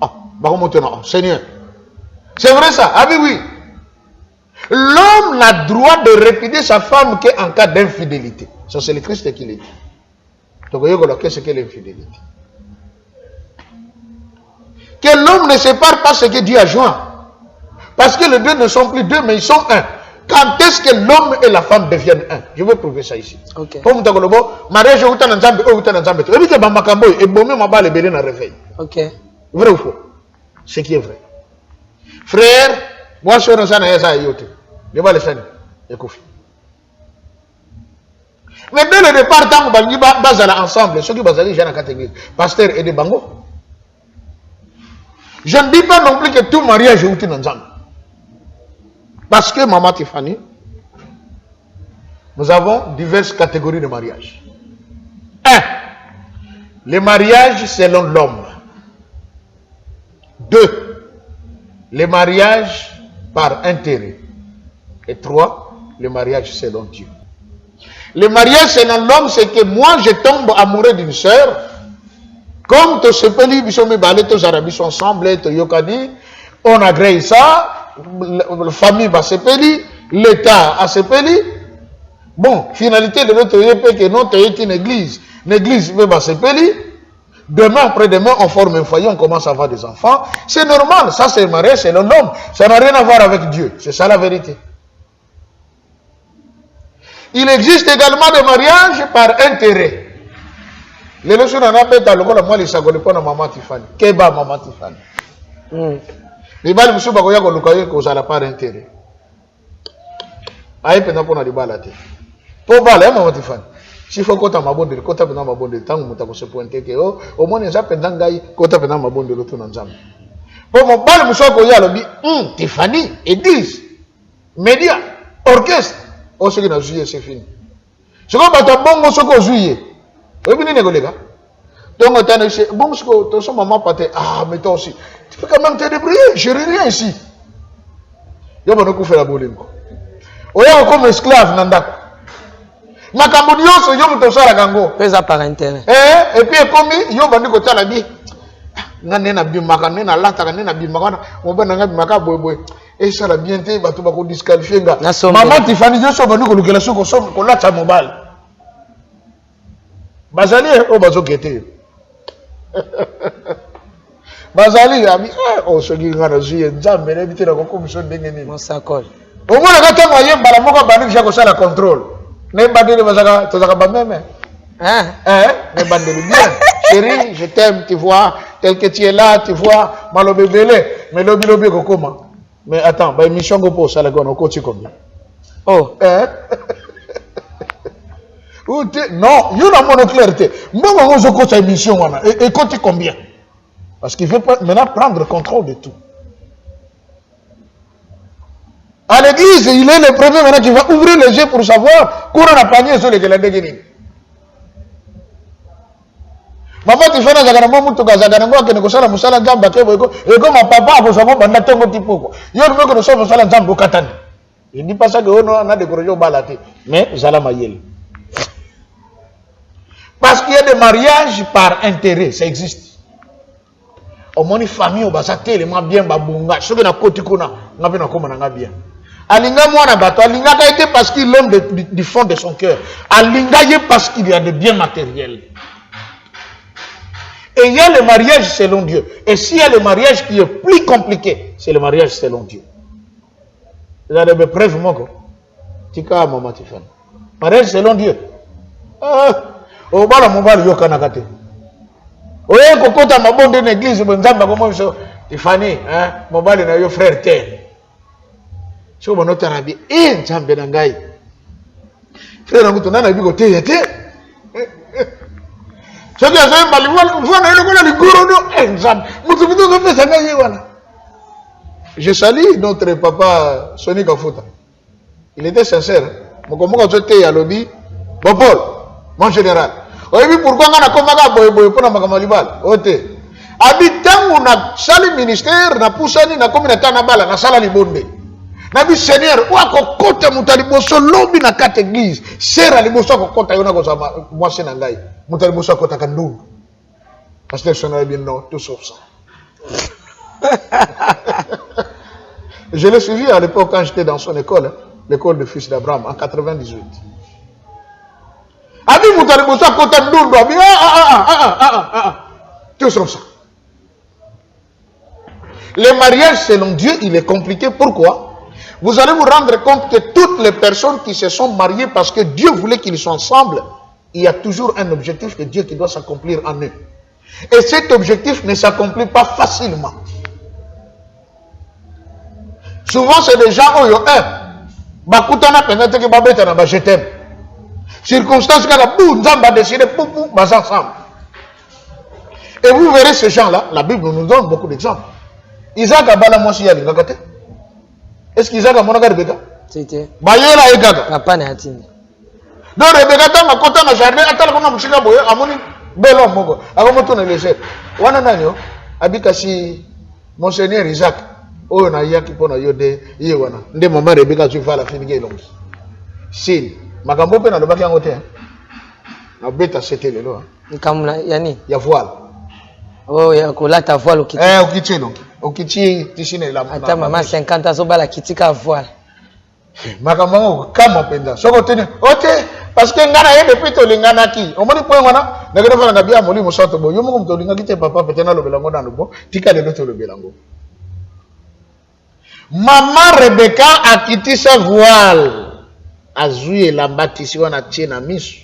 Ah, bah maintenant, Seigneur. C'est vrai ça? Ah oui, oui. L'homme n'a droit de répudier sa femme qu'en cas d'infidélité. Ça, c'est le Christ qui l'a dit. Donc, qu'est-ce que l'infidélité? Que l'homme ne sépare pas ce que Dieu a joint. Parce que les deux ne sont plus deux, mais ils sont un. Quand est-ce que l'homme et la femme deviennent un? Je vais prouver ça ici. Ok. Ok. Vrai ou faux? Ce qui est vrai. Frère, moi je suis dans un yote. Je vais le faire. Mais dès le départ, tant que nous sommes ensemble, ceux qui sont dans la catégorie, pasteur et des bango. Je ne dis pas non plus que tout mariage est ensemble. Parce que, Maman Tiffany, nous avons diverses catégories de mariage. 1. Le mariage selon l'homme. 2. Le mariage par intérêt. Et 3. Le mariage selon Dieu. Le mariage selon l'homme, c'est que moi, je tombe amoureux d'une sœur. Comme tous ces pays, tous arabes sont ensemble, on agrée ça. La famille va se payer, l'État a se payer. Bon, finalité de notre pays, que notre est une église. L'église va se payer. Demain, après-demain, on forme un foyer, on commence à avoir des enfants. C'est normal, ça c'est le mariage, c'est l'homme. Ça n'a rien à voir avec Dieu. C'est ça la vérité. Il existe également des mariages par intérêt. Les leçons n'en a pas été à l'école, moi, les sagons pas dans Maman Tiffany. Keba Maman Tiffany. Les balles, monsieur Bagoya, qu'on n'a pas d'intérêt. Aïe, pendant qu'on a des balles à terre. Pour balles, Maman Tiffany. S'il faut qu'on t'a ma bonne de côté, pendant ma bonne de temps, on t'a se pointer que, au moins, les appels d'un gars, côté pendant ma bonne de l'autre dans Zam. Pour mon balle, monsieur Bagoya, le Tiffany, église, médias, orchestre. Oh, ce qui n'a joué, c'est fini. Ce qu'on va t'abonner, ce qu'on joue. Vous venez les gars. Donc, bon, ce que ton maman pâté, ah, mais toi aussi. Tu peux quand même te débrouiller, je n'ai rien ici. Yo, on a fait la boule. On est comme esclave, Nanda. Ma Cambodien, c'est yo, on a la gango.
Pesa par intérêt.
Et puis, comme yo, on a dit que tu as dit, Nana Bimaka, Nana Lata, Nana Bimaka, on va n'a pas boy. Et ça l'a bien été, tu vas disqualifier. Maman Tiffany, je suis venu que la soupe qu'on l'a à mobile. Bazali, oh, bazokete. Bazali, ami, oh, ce qui est dans le jeu, Nzambe, éviter la commission de Nene.
Mon sacoche.
Au moins, quand tu as moyen, tu as le contrôle. Ne bandez pas, tu as même.
Hein?
Ne bandez bien. Chérie, je t'aime, tu vois, tel que tu es là, tu vois, malobé belé, mais lobby comment. Mais attends, bah mission go pour ça la gonne, on continue combien?
Oh.
Non, il y a une monoclarité. Moi, je coach cette émission, et compte combien? Parce qu'il veut maintenant prendre le contrôle de tout. À l'église, il est le premier maintenant qui va ouvrir les yeux pour savoir qu'on a panier sur les Galadéguénis. Maman, tu fais un zaganamo, tu fais un zaganamo, tu fais un musala jamba, et comme un papa, vous savez, on a tant de types. Il y a un peu que nous sommes musala jamba au Katan. Je ne dis pas ça que on a des corrigeaux balatés, mais Zala Mayel. Parce qu'il y a des mariages par intérêt, ça existe. Au moins, une famille, on a tellement bien, babunga, ce que na côté qu'on a bien. Alinga mwana bato, Alinga a été parce qu'il l'aime du fond de son cœur. Alinga y est parce qu'il y a des biens matériels. Et il y a le mariage selon Dieu. Et s'il y a le mariage qui est plus compliqué, c'est le mariage selon Dieu. Vous avez des preuves, mon gars. Tika maman Tiffany. Mariage selon Dieu. Au bas, mon bas, yo kanakate. Au yé kokota mabonde d'une église, bonzamba comment ils sont. Tiffany, mon bas, il a yo frère tel. Si on a arabe, nzambe nangai. Frère nangu tonana bi côté yete. Ce qui a fait mal, je salue notre papa Sonny Kafuta. Il était sincère. Mon j'étais à lobby, bon Paul, mon général. Oui, pourquoi on a commencé pour la Mamalibal? Habitant, on a salé ministère, on a poussé, on a commis la Tanabala, on a salé Libonde. Nabi Seigneur, wako kota mutaliboso lobby na kata église. Sera liboso ko kota yona ko sama mwase na ngai. Mutaliboso kota kandu. Pasteur Sonny bien non, tout sauf ça. Je l'ai suivi à l'époque quand j'étais dans son école, l'école de fils d'Abraham en 98. Abi mutaliboso kota ndu, abi tout sauf ça. Le mariage selon Dieu, il est compliqué. Pourquoi? Vous allez vous rendre compte que toutes les personnes qui se sont mariées parce que Dieu voulait qu'ils soient ensemble, il y a toujours un objectif que Dieu qui doit s'accomplir en eux. Et cet objectif ne s'accomplit pas facilement. Souvent, c'est des gens où je t'aime. Circonstance quand décidé ensemble. Et vous verrez ces gens-là, la Bible nous donne beaucoup d'exemples. Isaac a bala mosi ya linga kote. Est-ce qu'Isaac a monaka Rebecca?
C'était.
Bayela e gaga.
Papa ne atini.
Donc Rebecca tanga kota na jardin atala kona mshika boye amoni belo moko. Akomoto na lese. Wana nani o? Abikasi Monseigneur Isaac. Oyo na yaki pona yode ye wana. Nde mama Rebecca tufa la finike longi. Sin. Makambo pe na lobaki yango te. Na beta c'était lelo.
Nikamuna yani.
Ya voile.
Oh, ya kolata voile okiti.
Okiti longi. Okiti tisine la.
Ata mama 50 ans obala kitika voile.
Makambo kama penda. Soko tene. Ote parce que ngana ye depuis to lingana ki. Omoni point wana. Na ngana fana bia moli mosato bo. Yo mo ko to linga kite papa petena lo belango na lobo. Tika de to lo belango. Maman Rebecca a quitté sa voile. Azui la bâtisse wana tiena misu.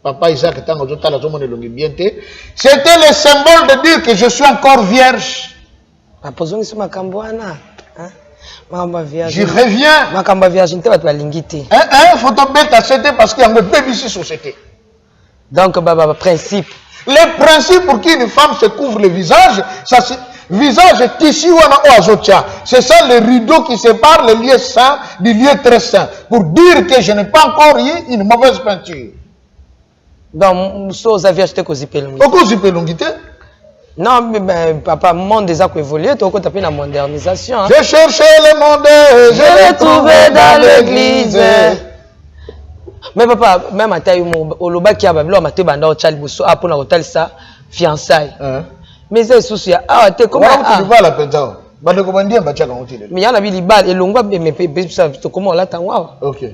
Papa Isaac tango jota la zomo ne longi biente. C'était le symbole de dire que je suis encore vierge.
Apozongi suma kambwana.
Je reviens.
Makamba virginité va te lingité.
Faut tomber ta c'était parce qu'il y a un bébé ici société.
Donc baba principe.
Le principe pour qu'une femme se couvre le visage, ça c'est visage tissu ou azotia. C'est ça le rideau qui sépare le lieu saint du lieu très saint. Pour dire que je n'ai pas encore eu une mauvaise peinture.
Donc, vous avez acheté quoi zipelongité?
Pourquoi zipelongité?
Non, mais papa, le monde déjà évolué, tu as tapé la modernisation. Hein?
J'ai cherché le monde, je l'ai trouvé dans l'église.
Mais papa, même à taille, au loba qui a bablo, à maté banda au tchal bosso, à pour hôtel ça, fiançailles. Mais c'est souci. Ah, t'es comment?
Tu vas la pétard. Bah, le commandant, bah, tu as garanti.
Mais il y en a des balles et l'ongwa, mais comment là, t'as
ok.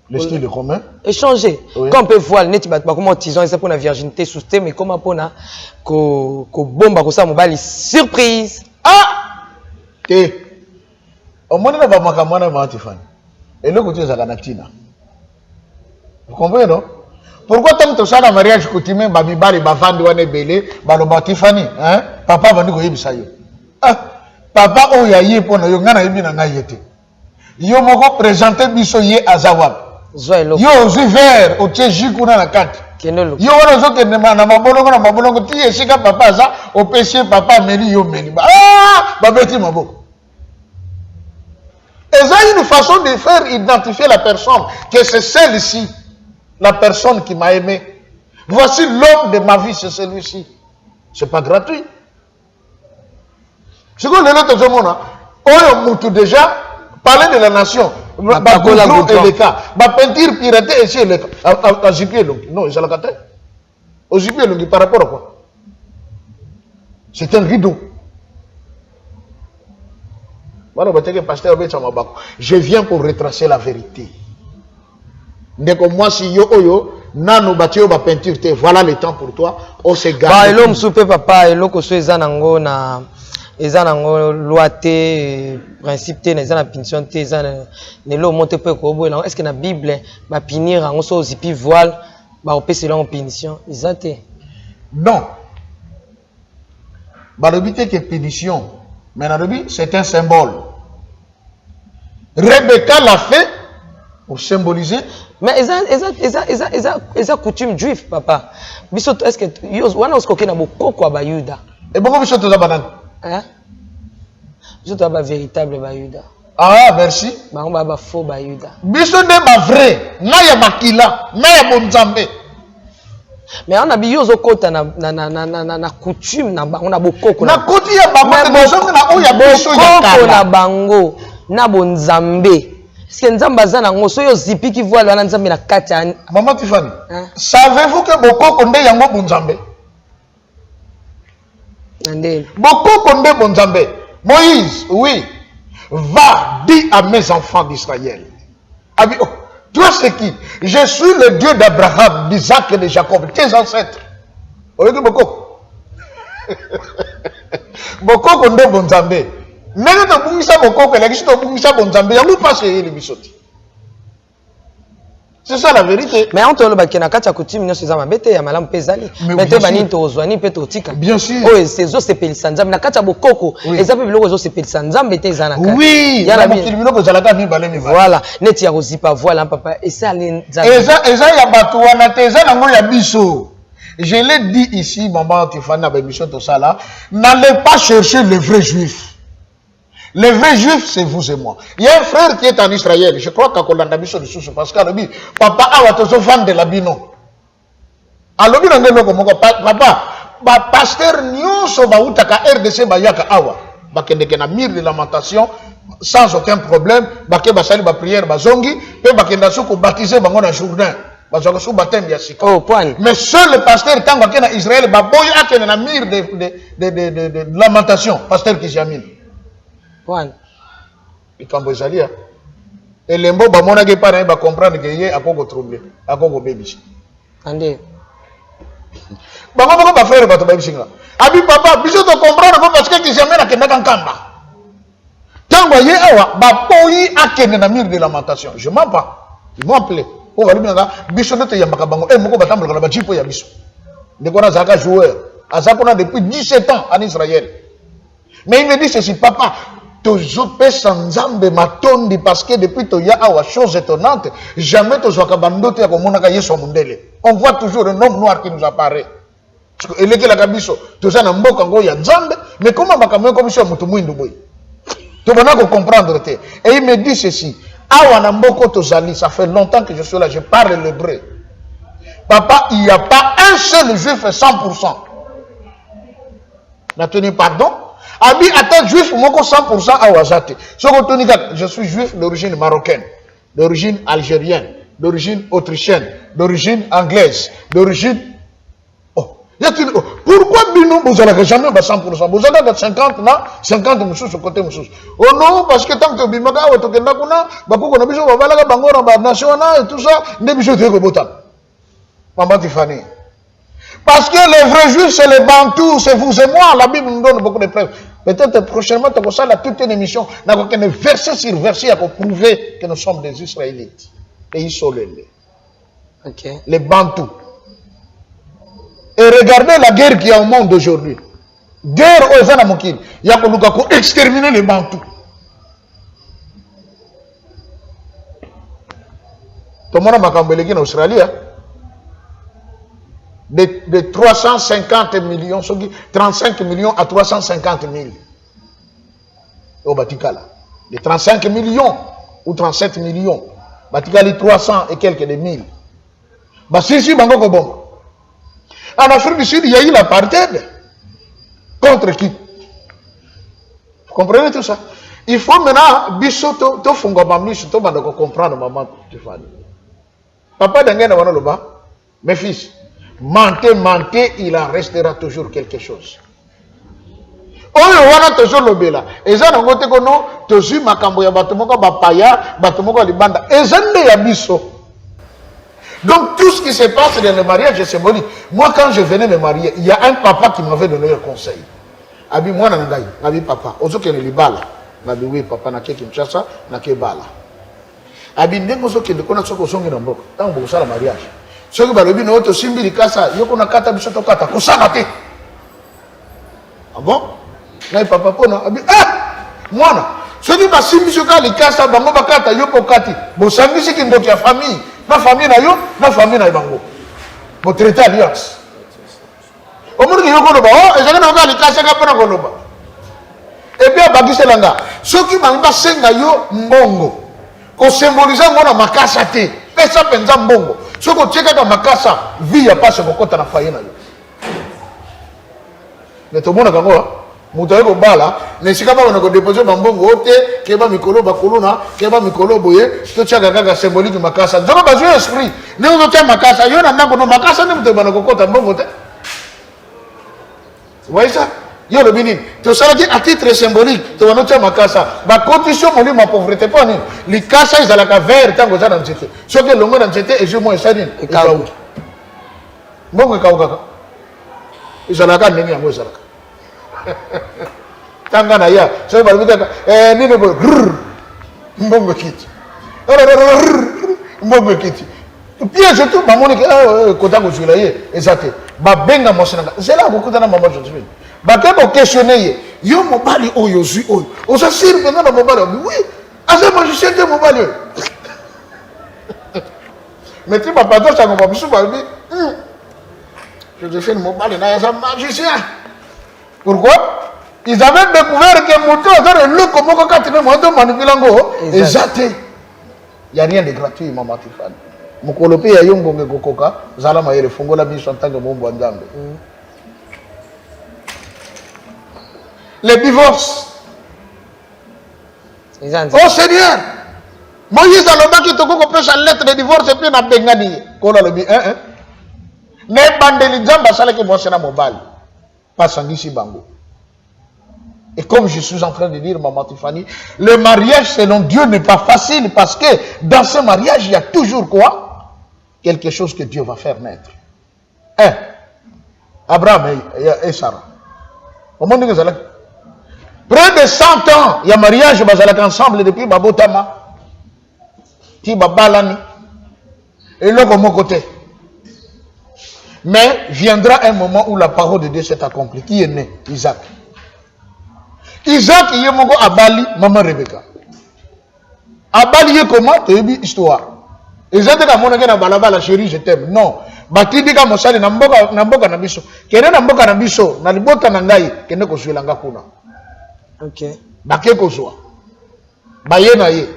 Le style est commun.
Échanger. Oui. Quand on peut voir, comment tison, c'est pour la virginité sous thème, mais comment pour la bombe, comme ça, mobile surprise.
Ah! T'es. Au moins, on va makamana Matifani. Et le côté Zaganatina. Vous comprenez, non? Pourquoi tant que ça dans le mariage coutumier, Babibali, Bavandi, Wane Belé, Baloba Tifani, hein? Papa va nous dire ça. Ah, papa, oh, ya yé pour nous, y'a yé na yété. Yo moko présenté biso yé à Zawab. Yo aussi vert, au Tchéji, qu'on a la carte. Yo wana zo ke na mabolongo ti esika papa za au péché papa meli yo meli. Ah, babeti maboko. Et ça, une façon de faire identifier la personne, que c'est celle-ci, la personne qui m'a aimé. Voici l'homme de ma vie, c'est celui-ci. C'est pas gratuit. C'est quoi l'autre monde? On a déjà parlé de la nation. Et les cas. Ma peinture piratée ici, à Zipier Long. Non, ils ont la carte. Au Zipier Long, par rapport à quoi? C'est un rideau. Je viens pour retracer la vérité. Moi, si yo oyo, nano batio ba peinture te, voilà le temps pour toi. On se garde.
Bah, l'homme soupe papa, et l'homme so ezanango na ezanango loi te, principe te, ezana punition te, ezana ne l'homme monte pe ko bo. Est-ce que na Bible ba punir en so zipi voile, ba opé selon punition, ezate?
Non. Ba le but que punition. Mais c'est un symbole. Rebecca l'a fait pour symboliser.
Mais ils ont coutume juif, papa. Est-ce que on a aussi na bokoko ba Yuda?
Et pourquoi vous êtes banane?
Hein? Vous êtes ba véritable ba Yuda.
Ah, merci.
Ba on ba faux ba Yuda.
Biso ne ba vrai, na ya makila, na ya bonzambe.
Mais on a biyozo kota na coutume na on a bokoko
na koti ya baba na oya biso ya kala
na bango na bonzambe. Est-ce que nzamba za nango so yo zipi ki voile na nzambe na kati ya
Maman Tiffany. Savez-vous que bokoko nde yango bonzambe?
Ndé.
Bokoko nde bonzambe. Moïse, oui. Va, dis à mes enfants d'Israël. Toi c'est qui? Je suis le Dieu d'Abraham, d'Isaac et de Jacob, tes ancêtres. Vous voyez Boko? Boko konde bonzambe. Nene to bungisa Boko que l'existe to bungisa bonzambe. Yango pas chez les bisoti. C'est ça la vérité.
Mais on te le bakena kacha coutume nyo sezama bete ya malamu pezali. Bete bani to ozwani pe to tika.
Bien sûr.
Oh sezo sepelisa nzambe na kacha bokoko. Ezape biloko zo sepelisa nzambe te ezana kaka.
Oui. Ya la biloko zalaka mi balemi ba.
Voilà, neti ya kozipa voilà papa et ça les nzambe.
Eza ya bato wana te eza nango ya biso. Je l'ai dit ici maman Tiffany na émission tout ça là, n'allez pas chercher le vrai juif. Les vrais juifs, c'est vous et moi. Il y a un frère qui est en Israël. Je crois qu'à Kolanda Biso de Sousse, parce qu'à l'objet, papa a été fan de la bino. À l'objet, papa, pasteur Nyoso Baoutaka RDC Bayaka Awa. Bakendeke na mire de lamentation, sans aucun problème. Baké basali ba prière, bazongi, pe bakenda soko baptisé bango na Jourdain. Bazoko sou baptême ya sika.
Oh, point.
Mais seul le pasteur, tant qu'il est en Israël, baboy a kene na mire de lamentation, pasteur Kisiamine.
Point.
Et quand vous allez, et les mots, on a pas comprendre que y a encore troublé, à encore baby.
Andé.
Comment va faire votre baby singa? Abi papa, biso te comprendre parce que tu jamais la kenda kankamba. Tant que y a ba poyi a kene na mire de lamentation. Je mens pas. Ils m'ont appelé. On va lui dire biso ne te yambaka bango. Eh moko batamble la bajipo ya biso. De quoi zaka joueur. Azakona depuis 17 ans en Israël. Mais il me dit ceci, papa. Toujours Nzambe matondi parce que depuis to ya awa chose étonnante, jamais to zwaka bandote ya komonaka Yesu mundele. On voit toujours un homme noir qui nous apparaît. Parce que eleke la kabiso, to za na mboka ngo ya Nzambe, mais comment makamwe comme ça mutu mwindu boy. To bana ko comprendre te. Et il me dit ceci, awa na mboko to zali, ça fait longtemps que je suis là, je parle l'hébreu. Papa, il n'y a pas un seul juif 100%. N'a tenu pardon. Abi attends juif moko 100% à Wazate. Je suis juif d'origine marocaine, d'origine algérienne, d'origine autrichienne, d'origine anglaise, d'origine. Oh, pourquoi bino vous allez jamais 100%? Vous allez 50 là, 50 moussous sur côté moussous. Oh non, parce que tant que bimaga ou tokenda kuna, bakoko na biso babalaga bangora ba national et tout ça, ne biso te ko botam. Maman Tiffany. Parce que les vrais juifs, c'est les Bantous, c'est vous et moi. La Bible nous donne beaucoup de preuves. Peut-être prochainement, tu vas faire toute une émission, verset sur verset, pour prouver que nous sommes des Israélites. Pays solennels.
Ok.
Les Bantous. Et regardez la guerre qu'il y a au monde aujourd'hui. Guerre aux Anamokines. Il y a pour exterminer les Bantous. Tout le monde a en Australie. De 350 millions, 35 millions à 350 000. Au Batikala. De 35 millions ou 37 millions. Batikali 300 et quelques de mille. Bah si, Bangoko bon. En Afrique du Sud, il y a eu l'apartheid. Contre qui? Vous comprenez tout ça? Il faut maintenant, Bissoto, to funga mamisu, to bandoko comprendre maman, tu fais. Papa d'Angena wana loba, mes fils, mentez, il en restera toujours quelque chose. Oyo wana toujours lobela. Eza na ngote kono, tozu makambo ya batomoko bapaya, batomoko libanda. Eza nde ya biso. Donc tout ce qui se passe dans le mariage est symbolique. Moi quand je venais me marier, il y a un papa qui m'avait donné un conseil. Abi moi nangai, abi papa, ozoke ne libala. Abi oui papa na ke Kinshasa, na ke bala. Abi ndengo zoke de kona soko songi na mboka. Tango bo sala mariage. Soki balobi na oto simbi likasa, yoko na kata biso to kata kosala te. Ah bon? Na papa pona abi mwana. Soki ba simbi soka likasa bango bakata yoko kati. Bo sangisi kindoki ya famille. Na famille na yo, na famille na bango. Bo traité alliance. Omuntu yoko loba, ezaka na okali kasa ka pona koloba. Et bien bagiselanga, soki banga senga yo mbongo. Ko symboliser ngona makasa te. Pesa penza mbongo. Soko tcheka ka makasa, vie ya passe kokota na faye na yo. Ne to mona kango, muto yeko bala, ne sika ba ko déposer mbongo ote, ke ba mikolo ba koluna, ke ba mikolo boye, to tchaka kaka symbolique makasa. Nzoko ba jouer esprit. Ne ozo tchaka makasa, yo na ndako no makasa ne muto ba kokota mbongo te. Vous voyez ça? Yo le binin. Tout ça dit à titre symbolique. Tu vas noter ma casa. Ma condition, mon ma pauvreté pas ni. Les casa ils ont la vert tant que ça dans c'était. Ce que le monde dans c'était et je moi ça dit. Et kaou. Bon que kaou kaka. Ils ont la canne ni amour ça. Tanga na ya. Ce que balbita ni ne bo. Mbongo kiti. Mbongo kiti. Puis surtout maman que kota ko jula ye exact. Ba benga mosinanga. C'est là beaucoup dans maman je suis. Bake ko questionner yo mobali oyo zui oyo oza sir pendant na mobali oui asa magicien te mobali mais tu vas pas dire ça comme bisu ba bi je te fais mobali na asa magicien pourquoi ils avaient découvert que moto dans le look comme quand tu moto manipulango exact il y a rien de gratuit maman Tiffany mokolope ya yongo ngekokoka zala mayele fongola biso en tant que mombo nzambe. Les divorces. Oh Seigneur, Moïse a l'homme qui te coupe sa lettre de divorce et puis on a bengani. Qu'on a le bien, ne bandeli jamba sala ki mwasena mobile. Pas sangisi bango. Et comme je suis en train de dire, maman Tiffany, le mariage selon Dieu n'est pas facile parce que dans ce mariage, il y a toujours quoi? Quelque chose que Dieu va faire naître. Abraham et Sarah. Au monde que ça près de 100 ans, il y a mariage, ils sont ensemble depuis Babotama, qui Babalani, et là, de mon côté. Mais viendra un moment où la parole de Dieu s'est accomplie. Qui est né? Isaac. Isaac, il est mon à Bali, maman Rebecca. À Bali, il est comment? Tu as une histoire. Isaac, il est à Balabala, chérie, je t'aime. Non. Batidi ka mosali na mboka na biso. Kene na mboka na biso, na libota na ngai, kene ko suelanga kuna.
Ok.
Bake kozwa. Baye na ye.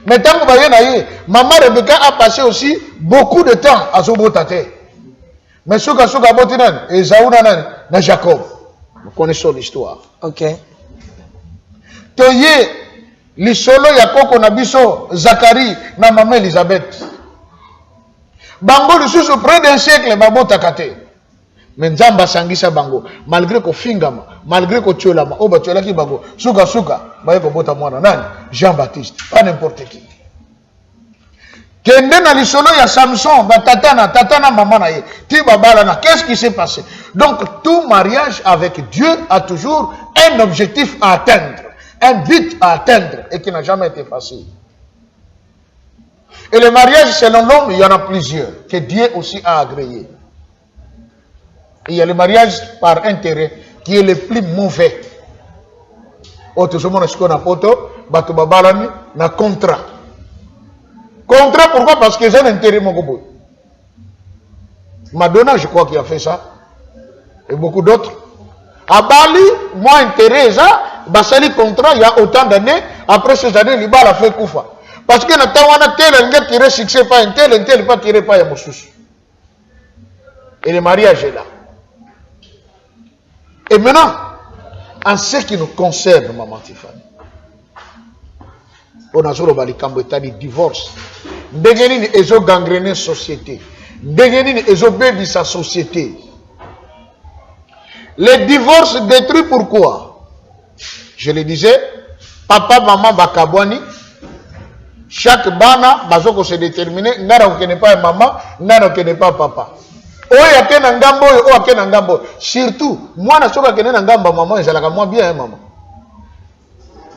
Mais tant que baye na ye, maman Rebecca a passé aussi beaucoup de temps à Zobotate. Mais souka botinan, Esaú na Jacob. Nous connaissons l'histoire.
Ok.
Toye, l'isolo ya koko na biso, Zacharie na maman Elisabeth. Bango lisusu près d'un siècle babota kate. Mais Nzamba sangisa bango malgré ko fingama, malgré ko tuelama, o ba tuelaki bango. Suka baye ko bota mwana nani? Jean-Baptiste, pas n'importe qui. Kende na lisolo ya Samson, tatana maman na ye. Ti babalana, qu'est-ce qui s'est passé? Donc tout mariage avec Dieu a toujours un objectif à atteindre, un but à atteindre et qui n'a jamais été facile. Et le mariage selon l'homme, il y en a plusieurs que Dieu aussi a agréé. Il y a le mariage par intérêt qui est le plus mauvais. Na contrat. Contrat, pourquoi? Parce que j'ai un intérêt, mon gobo. Madonna, je crois qu'il a fait ça. Et beaucoup d'autres. À Bali, moi, intérêt, ça, basali contrat, il y a autant d'années. Après ces années, l'Iba a fait Koufa. Parce que Natawana, tel, un tiré succès, pas un tel, pas tiré, pas un sous. Et le mariage est là. Et maintenant, en ce qui nous concerne, maman Tiffany, on a sur le divorce. Ndengeni ezo gangrener société. Ndengeni ezo bébi sa société. Le divorce détruit pourquoi? Je le disais, papa, maman, bakabwani, chaque bana, bazoko se déterminer, nana okene pas maman, nana okene pas papa. Oya kena ngambo, oya kena ngambo. Surtout, moi na soka kena ngamba maman, et la moi bien, maman.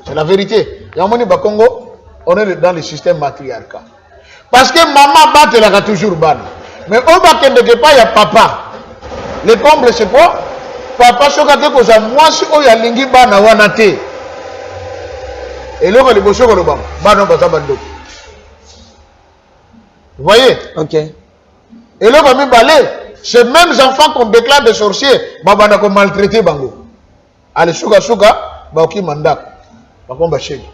C'est la vérité. Yamoni Bakongo, on est dans le système matriarcal. Parce que maman bat la toujours ban. Mais on va que pas, il y a papa. Le comble c'est quoi? Papa soka te koza moi si oya lingi bana wanate. Et là on le bosso ko le bam. Bana bata bando. Vous voyez? OK. Et là on va balé. Ces mêmes enfants qu'on déclare des sorciers, babana ko maltraité bango. Allez soka ba oki mandak. Ba komba chez.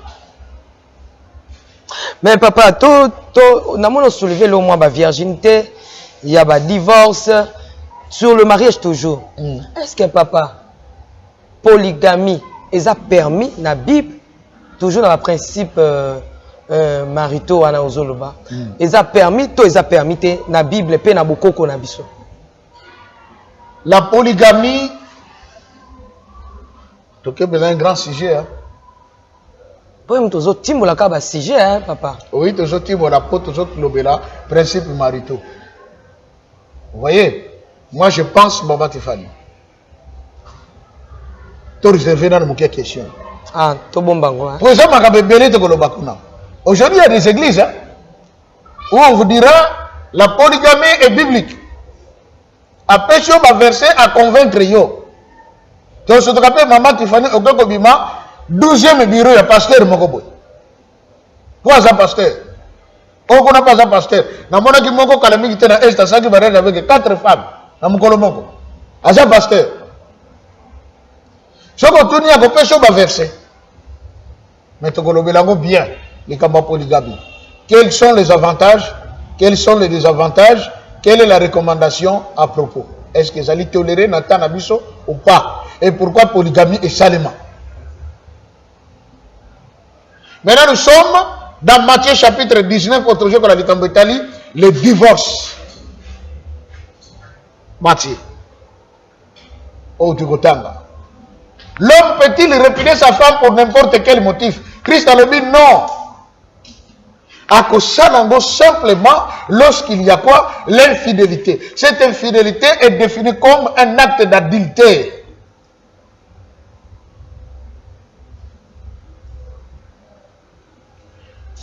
Mais papa, on a soulevé le moins la virginité, il y a un divorce, sur le mariage toujours. Est-ce que papa, polygamie, ils a permis dans la Bible, toujours dans le principe maritaux, ils a permis, dans la Bible, et dans beaucoup qu'on a vu.
La polygamie, c'est un grand sujet. Hein?
Sujet, hein, papa.
Oui, la principe maritaux. Vous voyez, moi je pense, Maman Tiffany. Tu réservé dans mon question.
Ah, tout bon bango.
Aujourd'hui, il y a des églises hein, où on vous dira la polygamie est biblique. Après, on va verser à convaincre yo. Tu te rappelles, Maman Tiffany, au Gokobima. 12e bureau, il y a pasteur Mokoboy. Pourquoi ça pasteur? On n'a pas un pasteur. Dans mon équipe, Moko Kalami qui était dans l'Est, ça qui va avec 4 femmes. Dans mon colombo. À ça pasteur. Ce qu'on tourne à côté, on va verser. Mais tu as bien les combats polygamie. Quels sont les avantages? Quels sont les désavantages? Quelle est la recommandation à propos? Est-ce que ça allait tolérer Nathan Abisso ou pas? Et pourquoi polygamie est salement? Maintenant, nous sommes dans Matthieu chapitre 19, autre jour qu'on a dit en Italie, le divorce. Matthieu. L'homme peut-il répudier sa femme pour n'importe quel motif? Christ a dit non. À cause de simplement lorsqu'il y a quoi? L'infidélité. Cette infidélité est définie comme un acte d'adultère.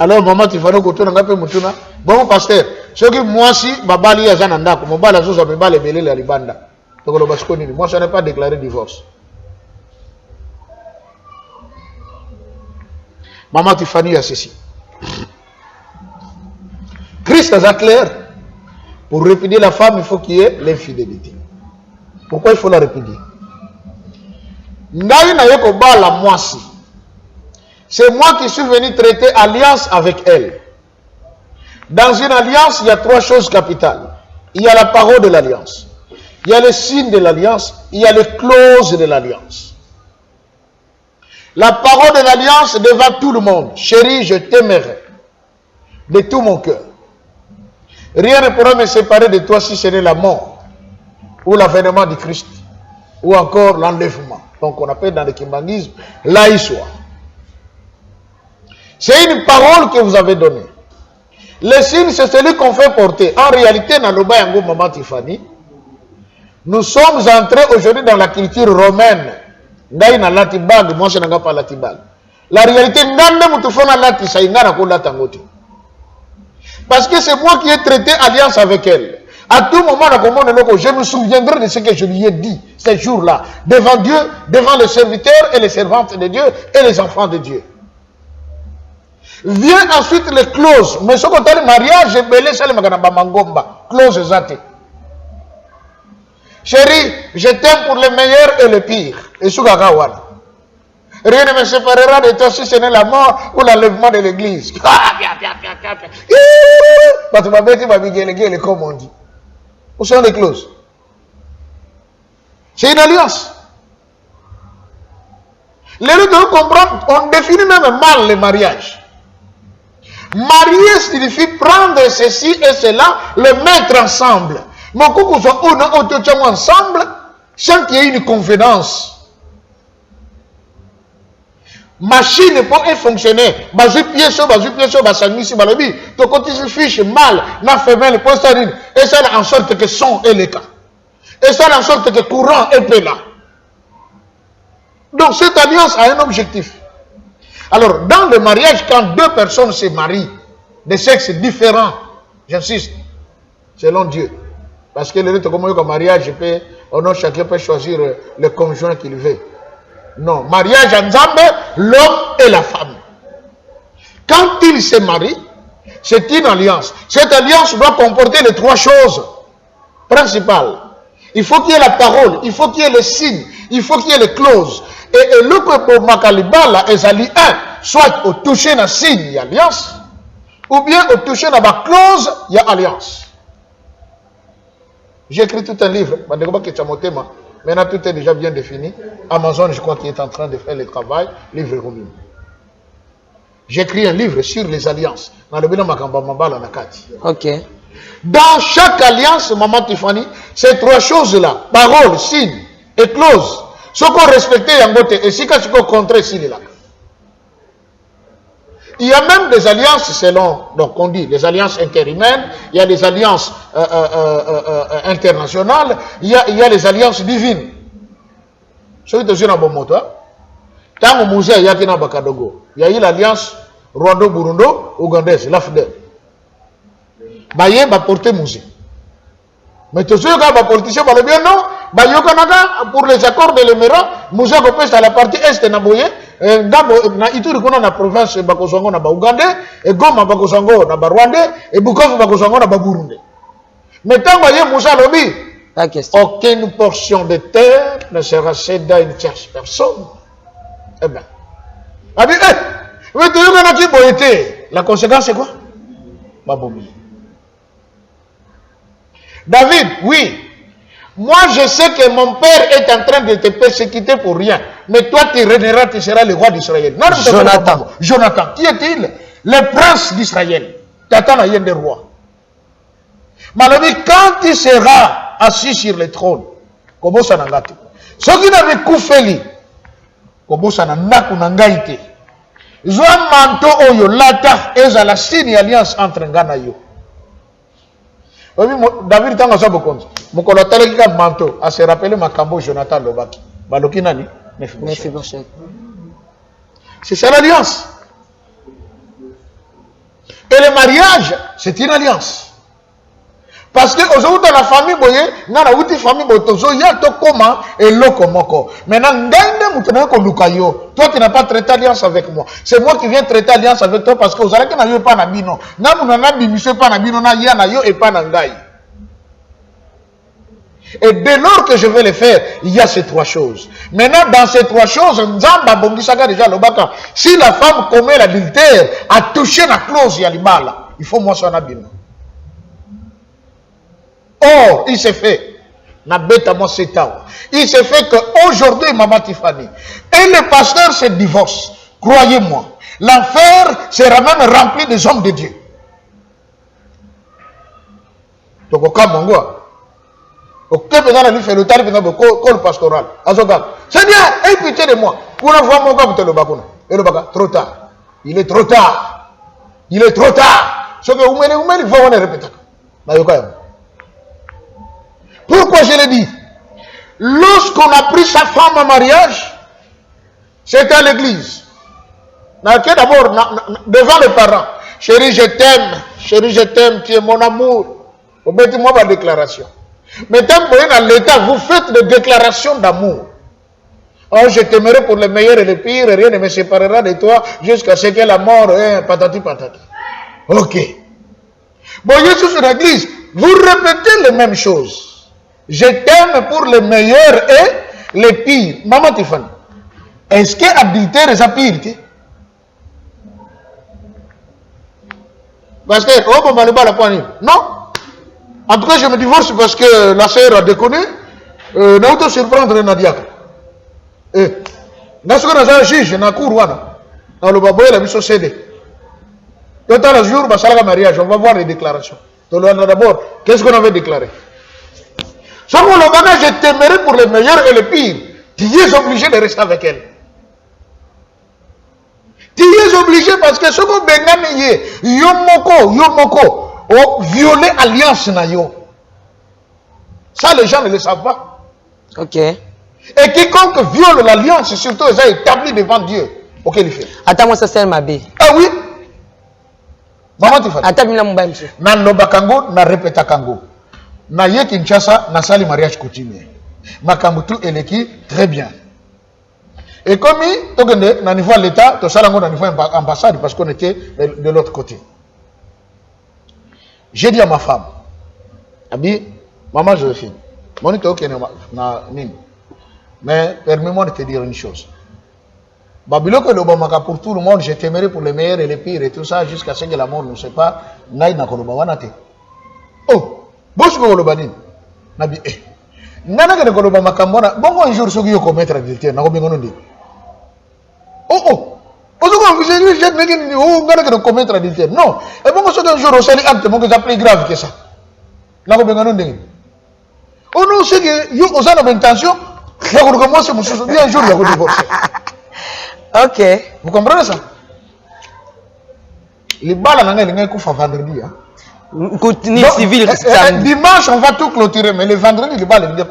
Alors, maman, tu vas nous côté un peu mutuna. Bon, pasteur, ce que moi, si, babali ya zananda, comme babala zoza, me bale belé la libanda. Donc, le basconi, moi, je n'ai pas déclaré divorce. Maman Tiffany a ceci. Christ a clair. Pour répudier la femme, il faut qu'il y ait l'infidélité. Pourquoi il faut la répudier? Ngai na yeko bala mwasi. C'est moi qui suis venu traiter alliance avec elle. Dans une alliance, il y a 3 choses capitales. Il y a la parole de l'alliance. Il y a le signe de l'alliance. Il y a les clauses de l'alliance. La parole de l'alliance devant tout le monde. Chérie, je t'aimerai de tout mon cœur. Rien ne pourra me séparer de toi si ce n'est la mort ou l'avènement du Christ ou encore l'enlèvement. Donc on appelle dans le kimbangisme l'Aïswa. C'est une parole que vous avez donnée. Le signe, c'est celui qu'on fait porter. En réalité, dans le Bayango Maman Tiffany, nous sommes entrés aujourd'hui dans la culture romaine. Moi, je n'ai pas latibag. La réalité, parce que c'est moi qui ai traité alliance avec elle. À tout moment, je me souviendrai de ce que je lui ai dit ces jours-là, devant Dieu, devant les serviteurs et les servantes de Dieu et les enfants de Dieu. Vient ensuite les clauses. Mais ce qu'on a dit, mariage, clause zate. Chérie, je t'aime pour le meilleur et le pire. Et Sougagawana. Rien ne me séparera de toi si ce n'est la mort ou l'enlèvement de l'église. Comme on dit. Où sont les clauses? C'est une alliance. Les gens doivent comprendre, on définit même mal le mariage. Marier signifie prendre ceci et cela, le mettre ensemble. Mais quand on est ensemble, sans qu'il y ait une confidence. Machine peut fonctionner. Bazu pièce, basamisi, balobi. To côté se fiche mal, la femelle peut s'arrêter. Et ça en sorte que son est le cas. Et ça en sorte que courant est là. Donc cette alliance a un objectif. Alors dans le mariage, quand deux personnes se marient, de sexes différents, j'insiste, selon Dieu. Parce que le mariage, chacun peut choisir le conjoint qu'il veut. Non, mariage en Zambé, l'homme et la femme. Quand ils se marient, c'est une alliance. Cette alliance doit comporter les trois choses principales. Il faut qu'il y ait la parole, il faut qu'il y ait les signes, il faut qu'il y ait les clauses. Et le que Makalibala est allié soit au toucher d'un signe, il y a alliance, ou bien au toucher d'un clause, il y a alliance. J'ai écrit tout un livre, maintenant tout est déjà bien défini. Amazon, je crois qu'il est en train de faire le travail, livre roumain. J'ai écrit un livre sur les alliances.
Ok.
Dans chaque alliance, Maman Tiffany, ces trois choses-là, parole, signe et clause, ce qu'on respecte et ce qu'on contre signe là. Il y a même des alliances selon, donc on dit les alliances interhumaines, il y a des alliances internationales, il y a les alliances divines. Celui qui est dans bon moto, tant que musée il y a dans Bakadogo, il y a eu l'alliance Rwando-Burundo-Ougandaise, l'AFDEL. Baye va porter musée. Mais tous ceux qui ont politicien le bien non, pour les accords de l'Émirat, musée peut à la partie est de Naboye. Na Ituri kuna na province bakozongo na Ougandais et Goma bakozongo na Rwandais et Bukavu bakozongo na Burundi. Mais tant que Moussa Lobi, aucune portion de terre ne sera cédée à une tierce personne. Eh bien, mais tu as qui boité. La conséquence c'est quoi? Baboumi. David, oui. Moi, je sais que mon père est en train de te persécuter pour rien. Mais toi, tu régneras, tu seras le roi d'Israël.
Jonathan.
Jonathan. Qui est-il? Le prince d'Israël. T'attends à y des rois. Malgré quand il sera assis sur le trône, comment ça n'a pas été? Ceux qui n'avaient coupé, comment ça n'a pas été? Ils ont un manteau oyo lata et la signe alliance entre Ngana yo. David tanga ça beaucoup. Mon collatéral qui a manteau à se rappeler Makambo Jonathan Lobaki. Baloki nani? Mephibosheth. C'est ça l'alliance. Et le mariage, c'est une alliance. Parce que aujourd'hui dans la famille, dans la famille, il y a tout comment et l'autre moko. Maintenant, toi tu n'as pas traité alliance avec moi. C'est moi qui viens traiter alliance avec toi parce que vous allez que pas nabino. Et dès lors que je vais le faire, il y a ces trois choses. Maintenant, dans ces trois choses, si la femme commet l'adultère, a touché la clause yalibala, il faut moi son abîme. Or, il s'est fait, il s'est fait qu'aujourd'hui, Maman Tiffany, et le pasteur se divorce. Croyez-moi, l'enfer sera même rempli des hommes de Dieu. Donc, au cas où ok, pendant la nuit, fait le tarif dans col pastoral. C'est bien, aie pitié de moi. Pour la voir mon gars, le bakuna. Et le baka, trop tard. Il est trop tard. Il est trop tard. Ce que vous il faut on répéter. Pourquoi je l'ai dit? Lorsqu'on a pris sa femme en mariage, c'était à l'église. D'abord, devant les parents. Chérie, je t'aime, tu es mon amour. Vous mettez-moi ma déclaration. Mais tant que dans l'état, vous faites des déclarations d'amour. Oh, je t'aimerai pour le meilleur et le pire, rien ne me séparera de toi jusqu'à ce que la mort, patati patata. Ok. Bon, Jésus sur l'église, vous répétez les mêmes choses. Je t'aime pour le meilleur et le pire. Maman Tiffany, est-ce que adultère est pire? Parce que, oh, on va le la poignée. Non. En tout cas, je me divorce parce que la sœur a déconné. N'a auto surprendre Nadia. Dans ce qu'on a un juge, dans la cour, dans le baboy, la mission CD. Tout à l'heure, jour, le mariage, on va voir les déclarations. D'abord, qu'est-ce qu'on avait déclaré? Sauf que le bagage, je t'aimerai pour le meilleur et le pire. Tu es obligé de rester avec elle. Tu es obligé parce que ce que Bengani Yomoko, violer alliance na yo. Ça, les gens ne le savent pas.
Ok.
Et quiconque viole l'alliance, surtout, ils sont établis devant Dieu. Ok, il fait.
Attends-moi, ça c'est ma bé.
Ah oui. Maman, tu fais.
Attends-moi, mon bain, monsieur.
Na noba kango, na répéta kango. Na ye Kinshasa, na sali mariage coutumier. Makambutu eleki, très bien. Et comme il, na niveau de l'État, tout ça, na niveau ambassade, parce qu'on était de l'autre côté. J'ai dit à ma femme, Abi, maman Joséphine, mon état ok, mais permets-moi de te dire une chose. Babylone que l'Obamaka pour tout le monde, je t'aimerai pour le meilleur et le pire et tout ça, jusqu'à ce que la mort ne sait pas, naï na kolobawanate. Oh, bosu ko lobanin. Nabi, nana que kolobamaka mbona, bongo un jour soki yo commettre adultère, na ko bengono ndi. Oh. Non, et bon, c'est un jour au salut acte, mon que plus grave que ça. Là, on va nous oh non, c'est que vous avez une intention, moi, c'est mon souci, un jour, vous divorcer.
Ok.
Vous comprenez ça? Les balles, on a les vendredi. Dimanche, on va tout clôturer, mais le vendredi, les balles, on va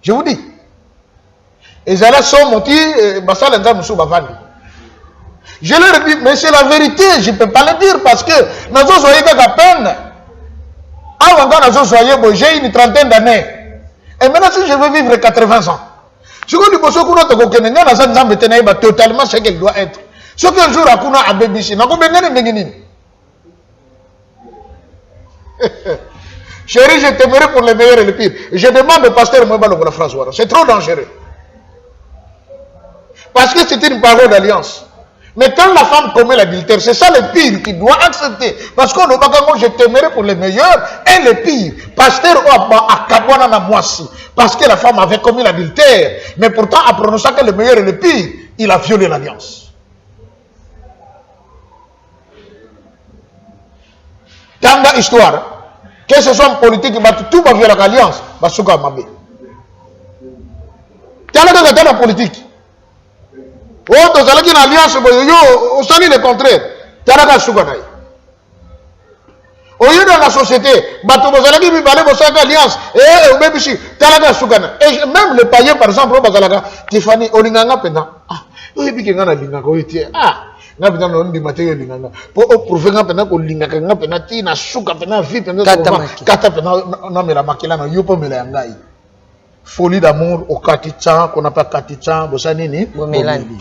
je vous dis. Et j'allais sur mon petit, Bassal et Nzam Moussou Bavani. Je leur ai dit, mais c'est la vérité, je ne peux pas le dire parce que nous avons à peine. Avant, j'ai une trentaine d'années. Et maintenant, si je veux vivre 80 ans, ce que nous avons totalement ce qu'elle doit être. Ce qu'un jour, Akuna a BBC, nous avons chérie, je t'aimerai pour le meilleur et le pire. Je demande au pasteur Mouba la phrase. C'est trop dangereux. Parce que c'est une parole d'alliance. Mais quand la femme commet l'adultère, c'est ça le pire qu'il doit accepter. Parce qu'on ne va pas je t'aimerai pour le meilleur et le pire. Pasteur Akabwana na Moissi. Parce que la femme avait commis l'adultère. Mais pourtant, en prononçant que le meilleur et le pire, il a violé l'alliance. Dans l'histoire, que ce soit en politique, tout va violer l'alliance. Basuka Mabé. Dans la politique. Oh, tu as une alliance, on s'en le contraire. Tu as dans la société, tu as une alliance, et même le païen, par exemple, Tiffany, Olinganga Pena. Ah, il y a un linganga. Pour prouver que linganga pena, tina suka pena, vie pena, kata pena, non mais la makila na yopo me la ngai. Folie d'amour au Katicha, qu'on n'a pas Katicha, Bosanini, Bomelani.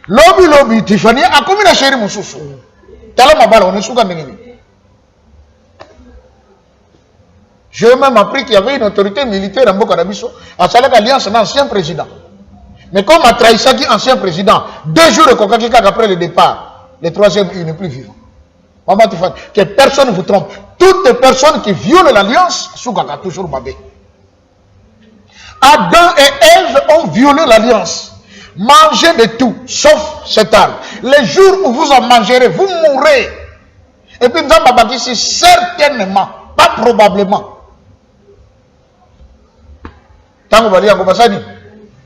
Lobby, Tiffany, a commis la chérie Moussoussou. Tala ma balle, on est sous Gandini. J'ai même appris qu'il y avait une autorité militaire en Bokanabiso, à Salak Alliance, un ancien président. Mais comme a trahi Saki, ancien président, 2 jours de Kokakika après le départ, le troisième, il n'est plus vivant. Maman Tiffany, que personne ne vous trompe. Toutes les personnes qui violent l'alliance, Soukaka, toujours babé. Adam et Ève ont violé l'alliance. Mangez de tout, sauf cet arbre. Les jours où vous en mangerez, vous mourrez. Et puis nous avons dit ici, certainement, pas probablement. Tant que vous allez à Kobassani,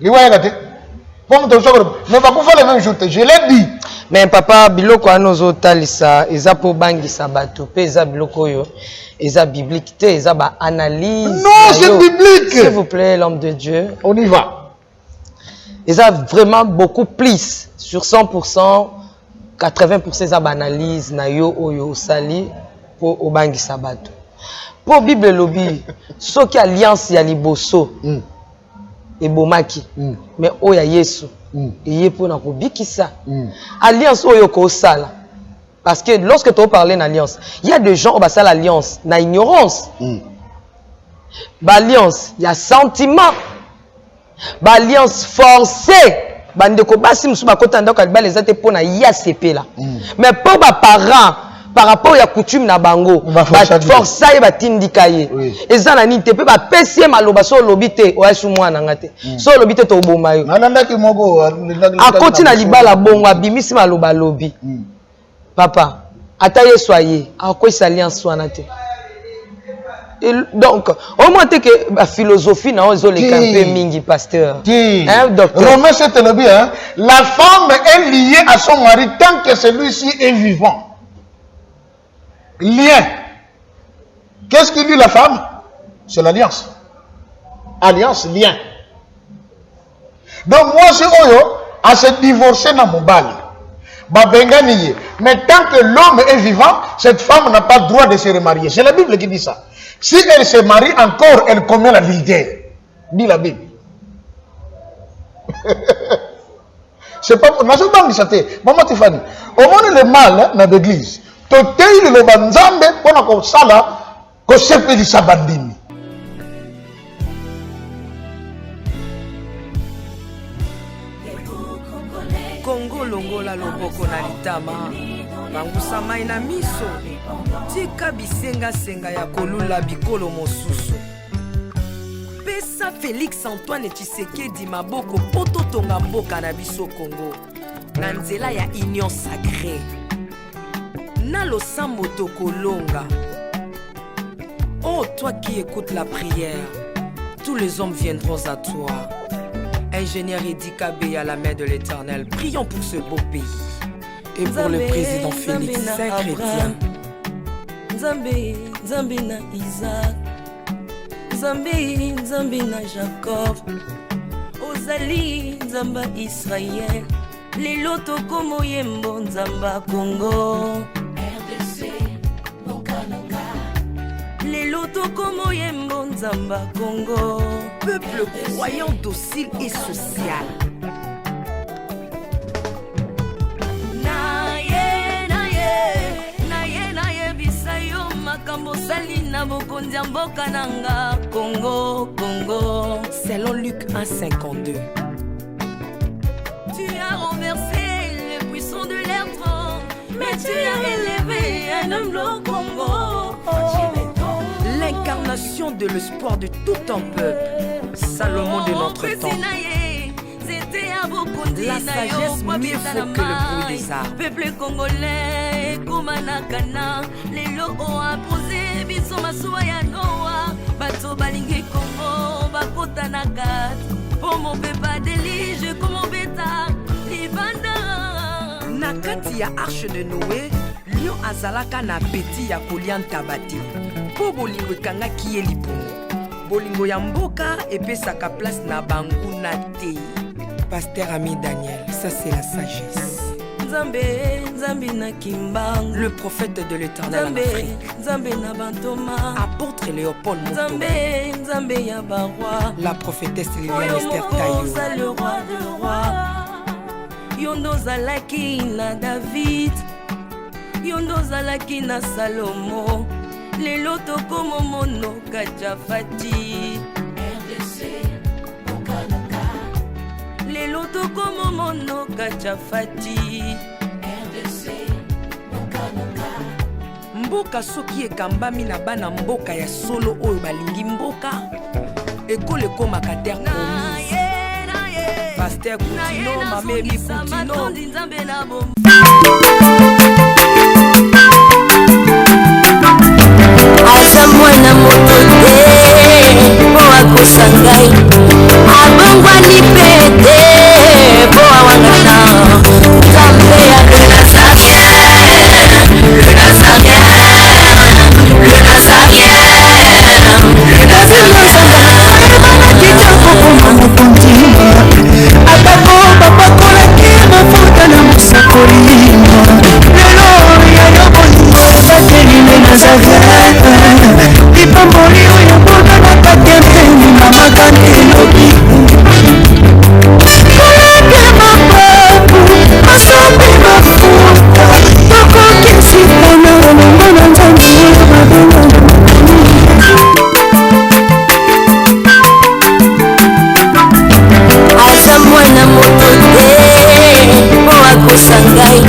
vous voyez la tête. Mais pas pour faire les mêmes choses, je l'ai dit.
Mais papa, biloko anozo talisa, eza po bangi sabato, pe eza biloko yo, eza biblique, te eza ba analyse.
Non, c'est biblique.
S'il vous plaît, l'homme de Dieu.
On y va.
Eza vraiment beaucoup plus, sur 100%, 80% eza ba analyse na yo oyo sali po o bangi sabato. Po Bible lobi, soki alliance ya liboso. Et bomaki mais oya Yesu et pour na kobikisa alliance oyo ko sala parce que lorsque tu parles d'alliance il y a des gens au basal alliance na ignorance ba alliance il y a sentiment ba alliance forcée bandeko basi musu bakota ndako ba les ate pona ya CP là mais pour ba parents par rapport à coutume na bango ba força et ba tindika ye eza na nini te pe ba pesi maloba so lobite o asu mwana ngate so lobite to boma yo
nalandaki moko
akoti na libala bongo abimisi maloba lobi papa ata Yesu aye akoisa alliance wana te donc au moins que la philosophie na ozo le camper mingi pasteur
hein docteur Romain c'est le bien la femme est liée à son mari tant que celui-ci est vivant. Lien. Qu'est-ce que dit la femme? C'est l'alliance. Alliance, lien. Donc moi, c'est Oyo à se divorcer dans mon bal. Mais tant que l'homme est vivant, cette femme n'a pas le droit de se remarier. C'est la Bible qui dit ça. Si elle se marie encore, elle commet l'adultère. Dit la Bible. C'est pas pour maman Tiffany. Au moins le mal dans l'église. Totei le banzambe pona ko sala ko sepelisa bandimi.
Congo longola loboko na litama bangusa mai na miso tika bisenga senga ya kolula bikolo mosusu pesa Félix Antoine Tshisekedi maboko poto tonga mboka na biso Congo na nzela ya union sacrée na losambo tokolonga. Oh toi qui écoutes la prière, tous les hommes viendront à toi. Ingénieur Edi Kabé à la main de l'Éternel, prions pour ce beau pays et pour le président Félix Saint-Chrétien.
Nzambe, Nzambe na Isaac, Nzambe, Nzambe na Jacob, Ozali, Nzamba Israël, lelo tokomo yembo Nzamba Congo. Lelo tokomo yembo Nzamba Congo.
Peuple croyant docile et social.
Salina bokonzi mboka nanga Congo, Congo.
Selon Luc 1,52.
Tu as renversé les puissants de l'air trône, mais tu as élevé un homme au Congo.
L'incarnation de l'espoir de tout un peuple. Salomon de notre temps. La sagesse mieux faut que le bruit des arbres.
Peuple congolais, Kumanakana, les lots ont apposé, biso masuaya noa, bato balingi Congo, bakota nakat, pour mon peuple délige, comme mon bêta, libanda.
Nakati ya arche de Noé, lion azalaka na beti ya kolianta bati. Po bolingo ekanga ki ye lipungu. Bolingo ya mboka epesaka place na bangu na te. Pasteur Ami Daniel, ça c'est la sagesse.
Nzambe, Nzambe na Kimbang,
le prophète de l'Éternel en Afrique.
Nzambe na Bantoma,
apôtre Léopold Mutomba.
Nzambe, Nzambe ya baroi,
la prophétesse Liliane Esther Tayo.
Le roi de roi. Yondo zalaki na David, Yondo zalaki na Salomo. Lelo tokomo mono kachafati. Lelo tokomo mono kachafati.
Mboka soki ekambami na bana mboka ya solo oyo balingi mboka ekole komaka terre promise. Pasteur Koutino, Mamébi Koutino.
Aza mwana moto te po akosa ngai abongwani pe te
boa wangana Nzambe ya le Nazarien, le Nazarien, le Nazarien, le Nazarien.
Kitoko komana kontima atako bapakolaki mafuta na mosakolima lelo yayo bolingo batelile Nazareth lipamboli oyo bona na patempeni mamakani elobi koleke mapapu masombi mafuta tokokisi mpona longo na nzambe
aza mwana moto te mpo akosa ngai